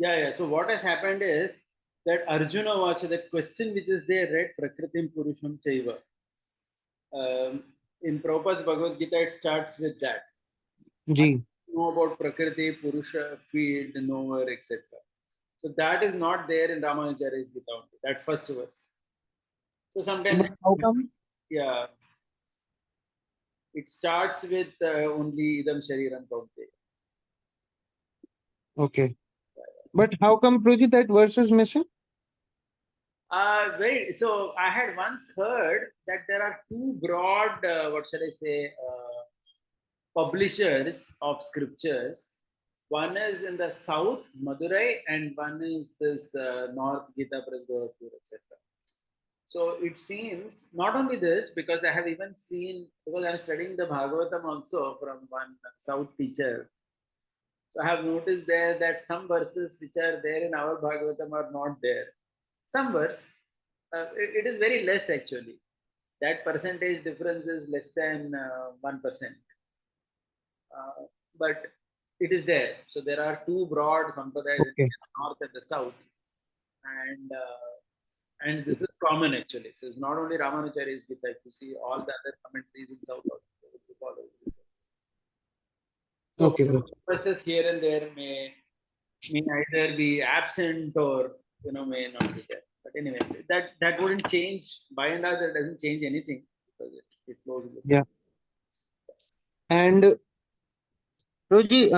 Yeah. So what has happened is that Arjuna Vacha, that question which is there, right? Prakritim Purusham Chaiva. In Prabhupada's Bhagavad Gita, it starts with that. Ji. Know about Prakriti, Purusha, field, knower, etc. So that is not there in Ramanujacharya's Gita only, that first verse. So sometimes, how come? Yeah, it starts with only Idam Shariram Kaunteya. Okay. But how come, Prabhuji, that verse is missing? So I had once heard that there are two broad, what shall I say, publishers of scriptures. One is in the south, Madurai, and one is this north, Gita Press, Gorakhpur, etc. So it seems not only this, because I have even seen, because I'm studying the Bhagavatam also from one south teacher. So I have noticed there that some verses which are there in our Bhagavatam are not there. Some verse, it is very less actually. that percentage difference is less than 1%. But it is there. So there are two broad sampradayas, Okay. the north and the south, and this is common actually. So it's not only Ramanujacharya's Gita. If you see all the other commentaries in south also, they follow this. So Okay. verses here and there may either be absent or may not be there. But anyway, that wouldn't change. By and large, that doesn't change anything because it flows in the same. Yeah. And Roji,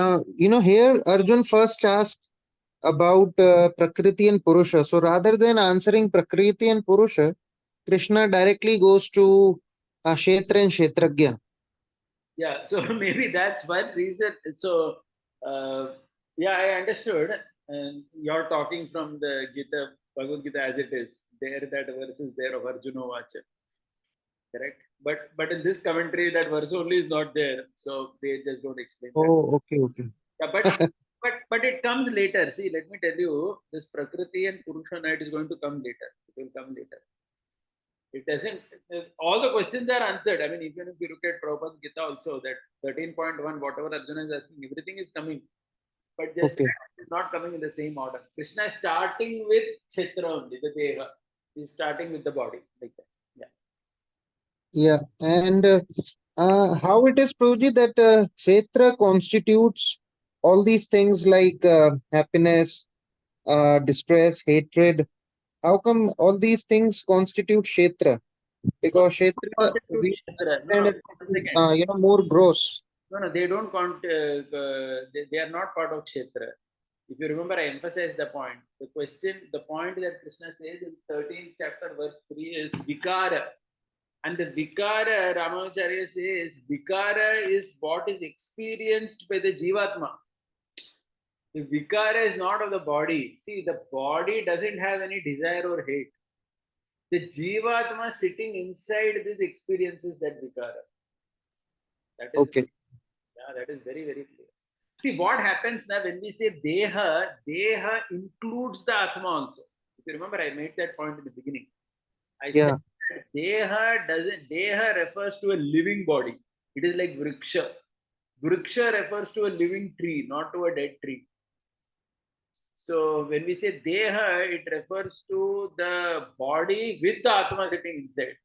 here Arjun first asked about Prakriti and Purusha. So rather than answering Prakriti and Purusha, Krishna directly goes to Kshetra and Kshetragya. Yeah, so maybe that's one reason. So, yeah, I understood. And you're talking from the Gita, Bhagavad Gita as it is. There, that verse is there of Arjuna Vacha, correct? But in this commentary, that verse only is not there. So they just don't explain that. Oh, okay. Yeah, but it comes later. See, let me tell you, this Prakriti and Purusha night is going to come later. It will come later. It doesn't, all the questions are answered. I mean, even if you look at Prabhupada's Gita also, that 13.1, whatever Arjuna is asking, everything is coming. But just Okay. it's not coming in the same order. Krishna is starting with Kshetra only, the Deha. He's starting with the body, like that. Yeah. And how it is, Prabhuji, that Kshetra constitutes all these things like happiness, distress, hatred. How come all these things constitute Kshetra? No, Because Kshetra, constitute we Kshetra. No, understand no, it, one second. more gross. No, they don't they are not part of Kshetra. If you remember, I emphasized the point. The point that Krishna says in 13th chapter, verse 3 is Vikara. And the Vikara, Ramanujacharya says, Vikara is what is experienced by the Jivatma. The Vikara is not of the body. See, the body doesn't have any desire or hate. The Jivatma sitting inside this experiences that Vikara. That is, Okay. yeah, that is very, very clear. See, what happens now when we say Deha includes the Atma also. If you remember, I made that point in the beginning. I said Deha refers to a living body. It is like Vriksha. Vriksha refers to a living tree, not to a dead tree. So when we say Deha, it refers to the body with the Atma sitting inside.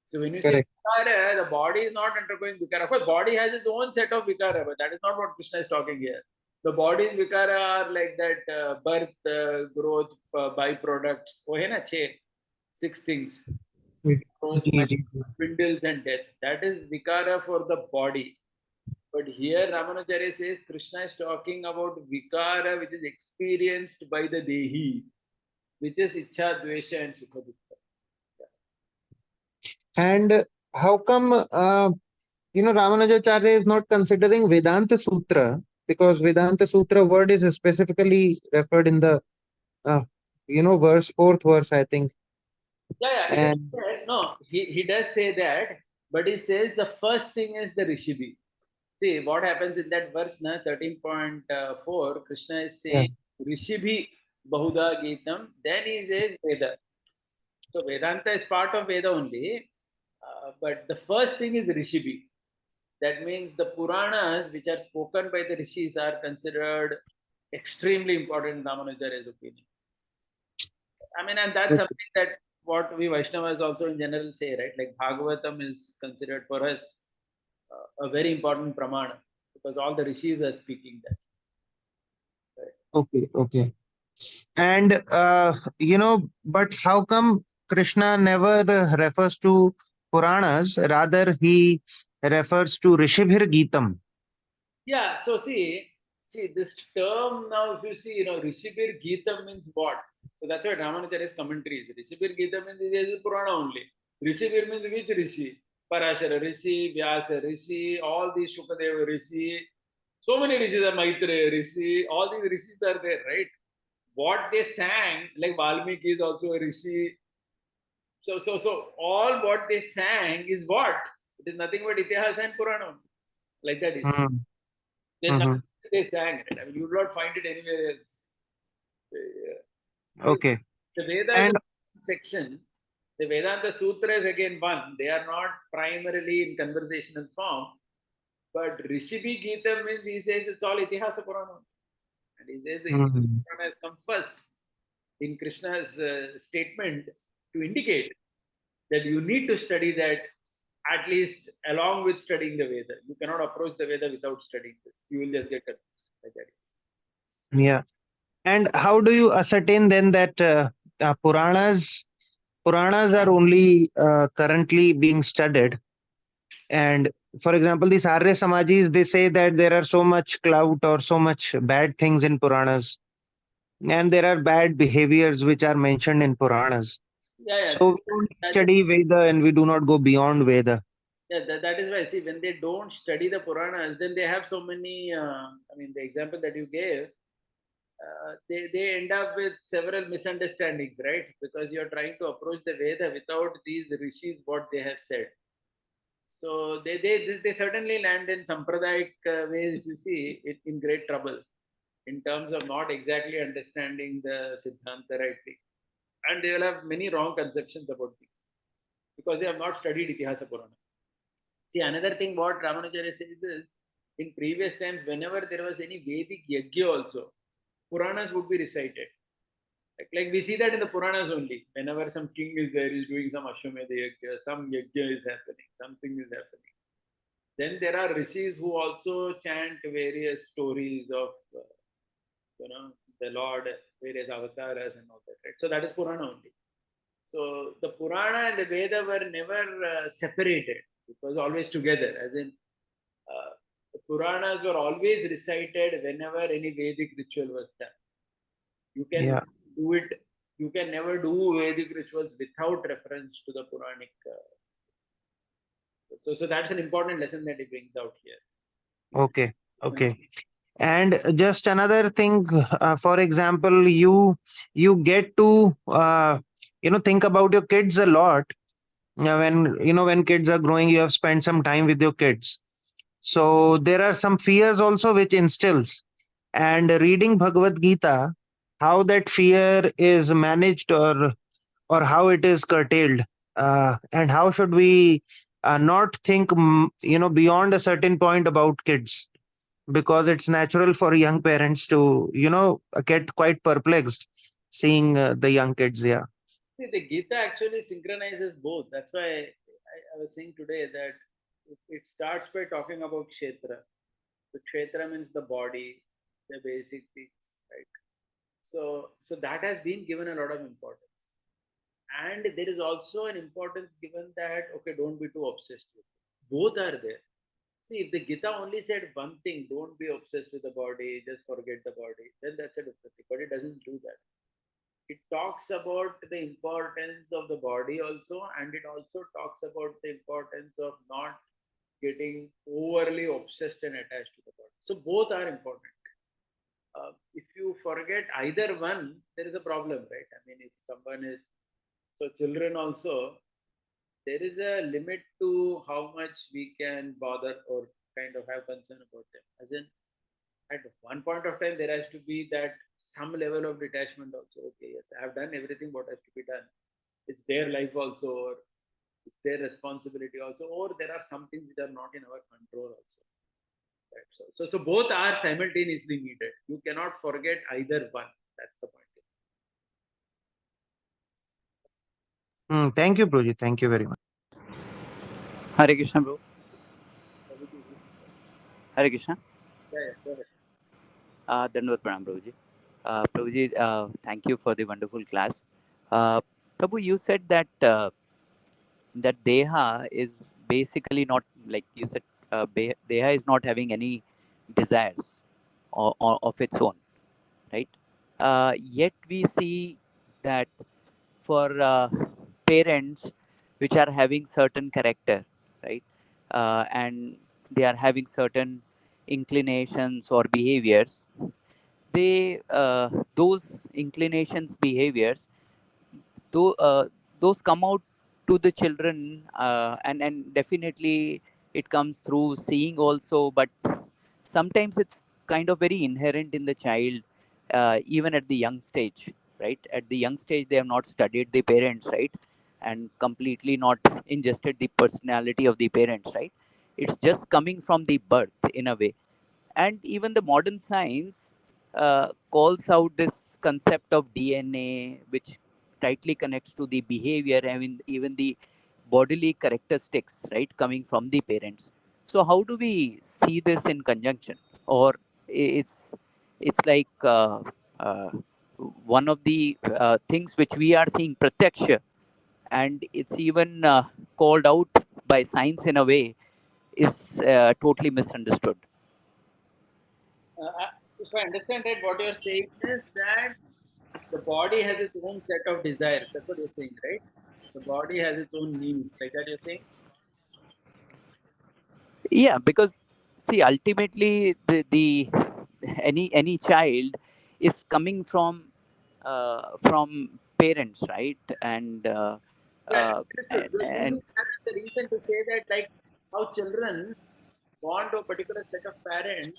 So when you say Vikara, the body is not undergoing Vikara. Of course, body has its own set of Vikara, but that is not what Krishna is talking here. The body's Vikara are like that birth, growth, byproducts. Oh, hai na, 6 things. Spindles and death. That is Vikara for the body. But here Ramanujacharya says Krishna is talking about Vikara which is experienced by the Dehi, which is Ichha, Dvesha and Sukha Dukkha. And how come, Ramanujacharya is not considering Vedanta Sutra? Because Vedanta Sutra word is specifically referred in the, verse, 4th verse, I think. Yeah. And No, he does say that, but he says the first thing is the Rishibhi. See, what happens in that verse, 13.4, Krishna is saying Rishibhi Bahuda Geetam, then he says Veda. So Vedanta is part of Veda only, but the first thing is Rishibhi. That means the Puranas, which are spoken by the Rishis, are considered extremely important in Ramanujacharya's opinion. I mean, and that's something that what we Vaishnavas also in general say, right? Like Bhagavatam is considered for us a very important pramana because all the Rishis are speaking that. Right? okay. And but how come Krishna never refers to Puranas, rather he refers to Rishibhir Geetam? Yeah, so see this term now, if you see, Rishibhir Geetam means what? So that's what Ramanujacharya's commentary is. Rishibhir Geetam means it is Purana only. Rishibhir means which Rishi? Parashara Rishi, Vyasa Rishi, all these Shukadeva Rishi, so many Rishis are Maitreya Rishi, all these Rishis are there, right? What they sang, like Valmiki is also a Rishi. So all what they sang is what? It is nothing but Itihas and Purana. Like that is. Then they sang it. I mean, you will not find it anywhere else. Okay. The Veda is And a section The Vedanta Sutra is again one. They are not primarily in conversational form. But Rishibi Gita means he says it's all Itihasa Purana. And he says the Hmm. Purana has come first in Krishna's statement to indicate that you need to study that at least along with studying the Veda. You cannot approach the Veda without studying this. You will just get confused. Like that. Yeah. And how do you ascertain then that Puranas are only currently being studied? And for example, these Arya Samajis, they say that there are so much clout or so much bad things in Puranas, and there are bad behaviors which are mentioned in Puranas. Yeah, yeah. So we only study Veda and we do not go beyond Veda. Yeah, that is why, see, when they don't study the Puranas, then they have so many, the example that you gave, they end up with several misunderstandings, right? Because you're trying to approach the Veda without these rishis, what they have said. So they certainly land in Sampradayic ways, if you see, in great trouble in terms of not exactly understanding the Siddhanta rightly. And they will have many wrong conceptions about things because they have not studied Itihasa Purana. See, another thing what Ramanujara says is, in previous times, whenever there was any Vedic yajna also, Puranas would be recited. Like we see that in the Puranas only. Whenever some king is there, is doing some Ashwamedha yajna, some yajna is happening, something is happening. Then there are rishis who also chant various stories of, the Lord, various avatars and all that. Right? So that is Purana only. So the Purana and the Veda were never separated. It was always together, as in the Puranas were always recited whenever any Vedic ritual was done. You can Yeah. do it, you can never do Vedic rituals without reference to the Puranic. So that's an important lesson that he brings out here. Okay. Okay. And just another thing, for example, you get to think about your kids a lot. When kids are growing, you have spent some time with your kids. So there are some fears also which instills. And reading Bhagavad Gita, how that fear is managed or how it is curtailed, and how should we not think beyond a certain point about kids, because it's natural for young parents to get quite perplexed seeing the young kids. Yeah. See, the Gita actually synchronizes both. That's why I was saying today that it starts by talking about Kshetra. The Kshetra means the body, the basic things, right? So that has been given a lot of importance. And there is also an importance given that, okay, don't be too obsessed with it. Both are there. See, if the Gita only said one thing, don't be obsessed with the body, just forget the body, then that's a different thing. But it doesn't do that. It talks about the importance of the body also, and it also talks about the importance of not getting overly obsessed and attached to the body. So both are important. If you forget either one, there is a problem, right? If someone is, so children also, there is a limit to how much we can bother or kind of have concern about them. As in, at one point of time, there has to be that some level of detachment also. Okay, yes, I have done everything what has to be done. It's their life also, or it's their responsibility also, or there are some things which are not in our control also. Right? So both are simultaneously needed. You cannot forget either one. That's the point. Thank you, Proji. Thank you very much. Hare Krishna, bro. Hare Krishna. Yeah, go ahead. Dandavat Pranam, Prabhuji. Prabhuji, thank you for the wonderful class. Prabhu, you said that that Deha is basically not, like you said, Deha is not having any desires of its own, right? Yet we see that for parents which are having certain character, right? And they are having certain inclinations or behaviors, they those inclinations, behaviors, though those come out to the children, and definitely it comes through seeing also, but sometimes it's kind of very inherent in the child, even at the young stage, right? At the young stage they have not studied the parents, right? and completely not ingested the personality of the parents, right? It's just coming from the birth in a way. And even the modern science calls out this concept of DNA, which tightly connects to the behavior. I mean, even the bodily characteristics, right, coming from the parents. So how do we see this in conjunction, or it's like uh, one of the things which we are seeing pratyaksha, and it's even called out by science in a way, is totally misunderstood. If I understand right, what you're saying is that the body has its own set of desires. That's what you're saying, right? The body has its own needs, like that you're saying? Yeah, because see, ultimately the any child is coming from parents, right? Yeah, Uh, understood. and, So you and mean that is the reason to say that, like, how children born to a particular set of parents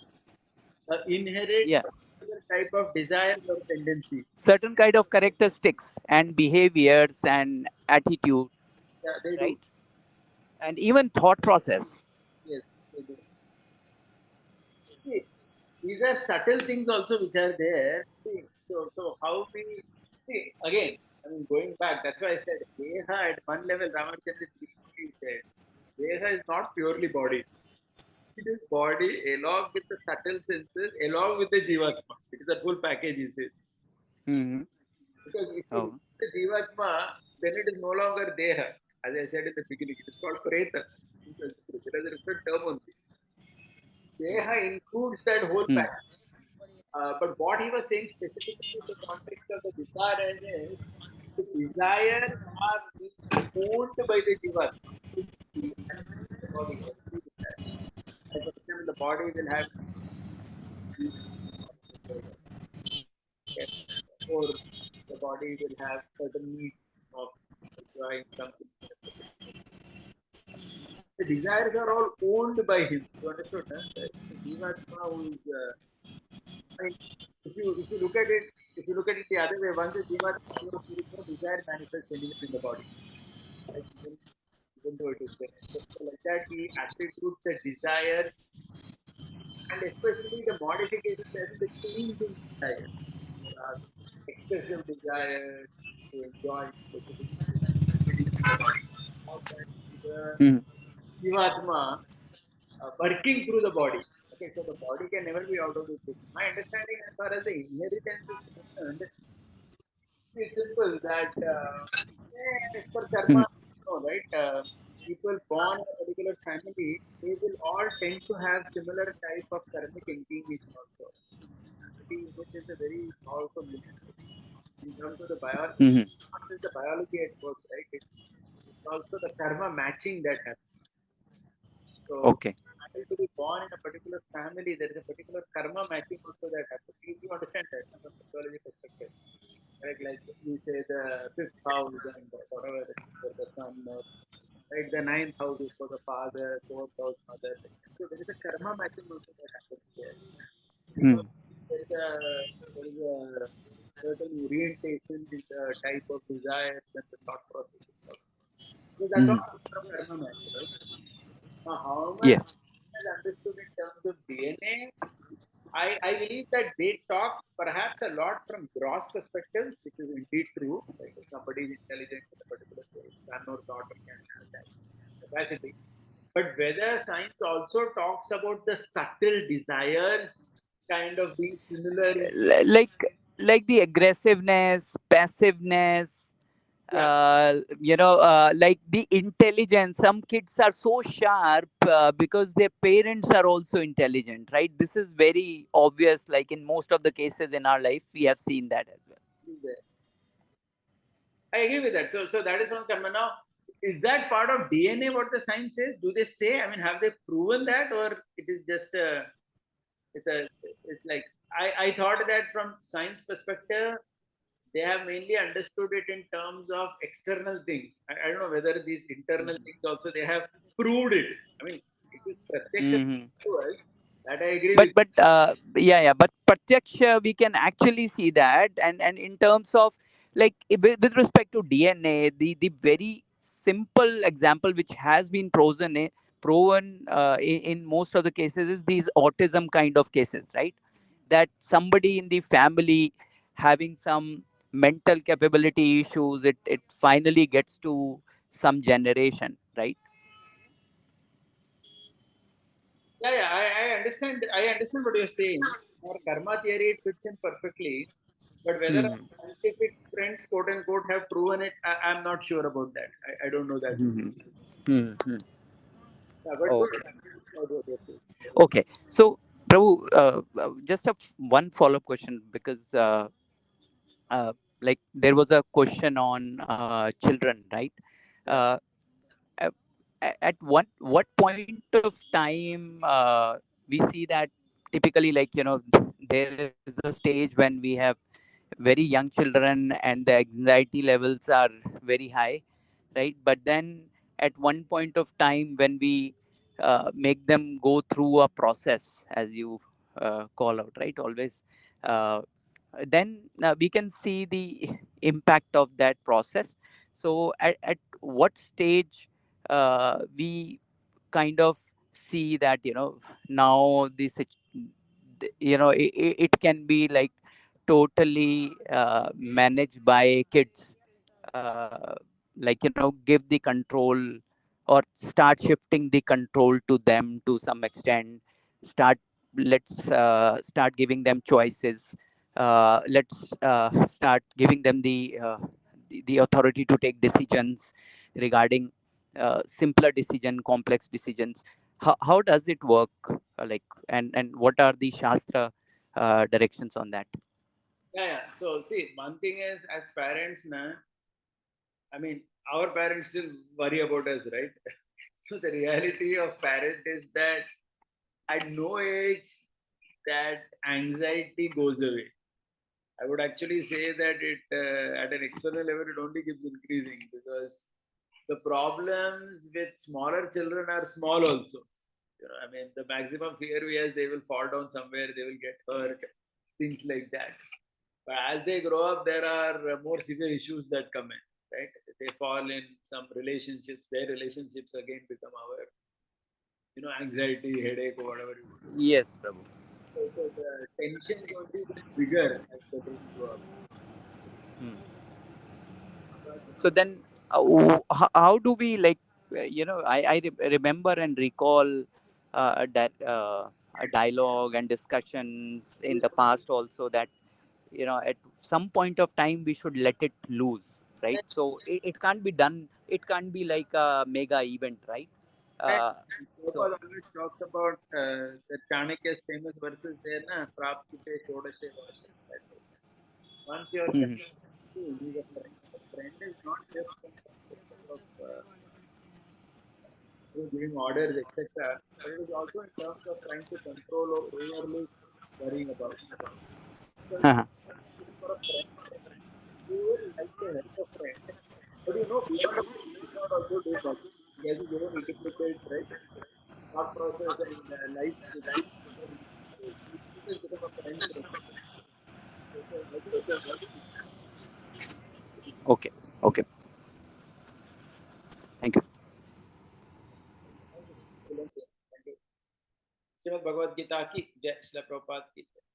inherit yeah, a particular type of desires or tendencies. certain kind of characteristics and behaviors and attitude, Yeah, they do. right? And even thought process. Yes, they do. See, these are subtle things also which are there. See, so how we see again. I mean, going back, that's why I said Deha at one level. Ramachandra Ji said Deha is not purely body. It is body along with the subtle senses, along with the Jivatma. It is a full package, he says. Hmm. Because if you look Oh. at the Jivatma, then it is no longer Deha. As I said in the beginning, it is called Preta. In Sanskrit. It has a different term only. Deha includes that whole Hmm. package. But what he was saying specifically in the context of the desire is the desires are being owned by the Jivatma. The body, every desire. Like for example, the body will have or the body will have certain needs of enjoying something. The desires are all owned by him. You understood? Huh? The Jivatma who is, I mean, if you look at it, if you look at it the other way, once the Jivatma knows there is no desire manifests anywhere in the body. Right? Even though it is there. So like that, he attributes the desires and especially the modifications as the change in desire. There are excessive desires to enjoy specific activities in the body. How can the Hmm. Jivatma working through the body? Okay, so the body can never be out of the picture. My understanding as far as the inheritance is concerned, it's simple that as per Hmm. karma, no, right? People born in a particular family, they will all tend to have similar type of karmic inclination also. Family unit is a very powerful unit in terms of the biology. Hmm. Not just the biology at work, right? It's also the karma matching that happens. So, Okay. to be born in a particular family, there is a particular karma matching also that happens. You understand that from the psychology perspective. Right? Like we say the fifth house and whatever is for the son, or right, the ninth house is for the father, fourth house mother. So there is a karma matching also that happens there. Hmm. Because there is a certain orientation in the type of desires and the thought process. So that's Hmm. all from karma match, right? Now, how much Yes. is understood in terms of DNA? I believe that they talk perhaps a lot from gross perspectives, which is indeed true. Like if somebody is intelligent in a particular way, son or daughter can have that capacity. But whether science also talks about the subtle desires kind of being similar in, Like the aggressiveness, passiveness, yeah, like the intelligence. Some kids are so sharp because their parents are also intelligent, right? This is very obvious. Like in most of the cases in our life, we have seen that as well. is there. I agree with that. So that is from karma. Now, is that part of DNA what the science says? Do they say? I mean, have they proven that, or it is just it's a it's like I thought that from science perspective they have mainly understood it in terms of external things. I don't know whether these internal things also they have proved it. I mean, it is pratyaksha Hmm. to us that I agree but with. but yeah, but pratyaksha we can actually see that, and in terms of like with respect to DNA, the very simple example which has been proven in most of the cases is these autism kind of cases, right? That somebody in the family having some mental capability issues, it finally gets to some generation, right? Yeah, I understand. I understand what you're saying. For karma theory, it fits in perfectly. But whether our Hmm. scientific friends, quote unquote, have proven it, I'm not sure about that. I don't know that. Hmm. Hmm. Yeah, but good. Okay. What you're saying. Okay. So, Prabhu, just one follow-up question, because uh, like there was a question on children, right? Yeah. Uh, a- at what point of time we see that typically, like, there is a stage when we have very young children and the anxiety levels are very high, right? But then at one point of time when we make them go through a process, as you call out, right, always, uh, then we can see the impact of that process. So at what stage we kind of see that, now it can be like totally managed by kids, like, give the control or start shifting the control to them to some extent. Let's start giving them choices. Let's start giving them the authority to take decisions regarding simpler decision, complex decisions. How does it work? Like, and what are the shastra directions on that? Yeah. So see, one thing is, as parents, na, I mean, our parents still worry about us, right? So the reality of parent is that at no age that anxiety goes away. I would actually say that it at an external level it only keeps increasing because the problems with smaller children are small also. I mean, the maximum fear we have, they will fall down somewhere, they will get hurt, things like that. But as they grow up, there are more severe issues that come in, right? They fall in some relationships, their relationships again become our, anxiety, headache, or whatever you want to say. Yes, Prabhu. So the tension only gets bigger as children grow up. Hmm. So then, how do we, like, I remember and recall that a dialogue and discussion in the past also, that, at some point of time we should let it loose, right? So it can't be done, it can't be like a mega event, right? Right. uh, so Prabhupada always talks about the Chanakya's famous verses there, na, Praptite Shodashe Varsham. Once you're Mhm. connected, he's a friend. A friend is not just in terms of giving orders, etc., but it is also in terms of trying to control or overly worrying about. Because for a friend, you will like to help a friend, but beyond a friend, you cannot also do much. He has his own intricate, right, thought process and life decisions. It has become a friend for a second. So, I think Okay. Okay. Thank you. thank you. Thank you. Srimad Bhagavad Gita ki jai, Srila Prabhupada ki jai.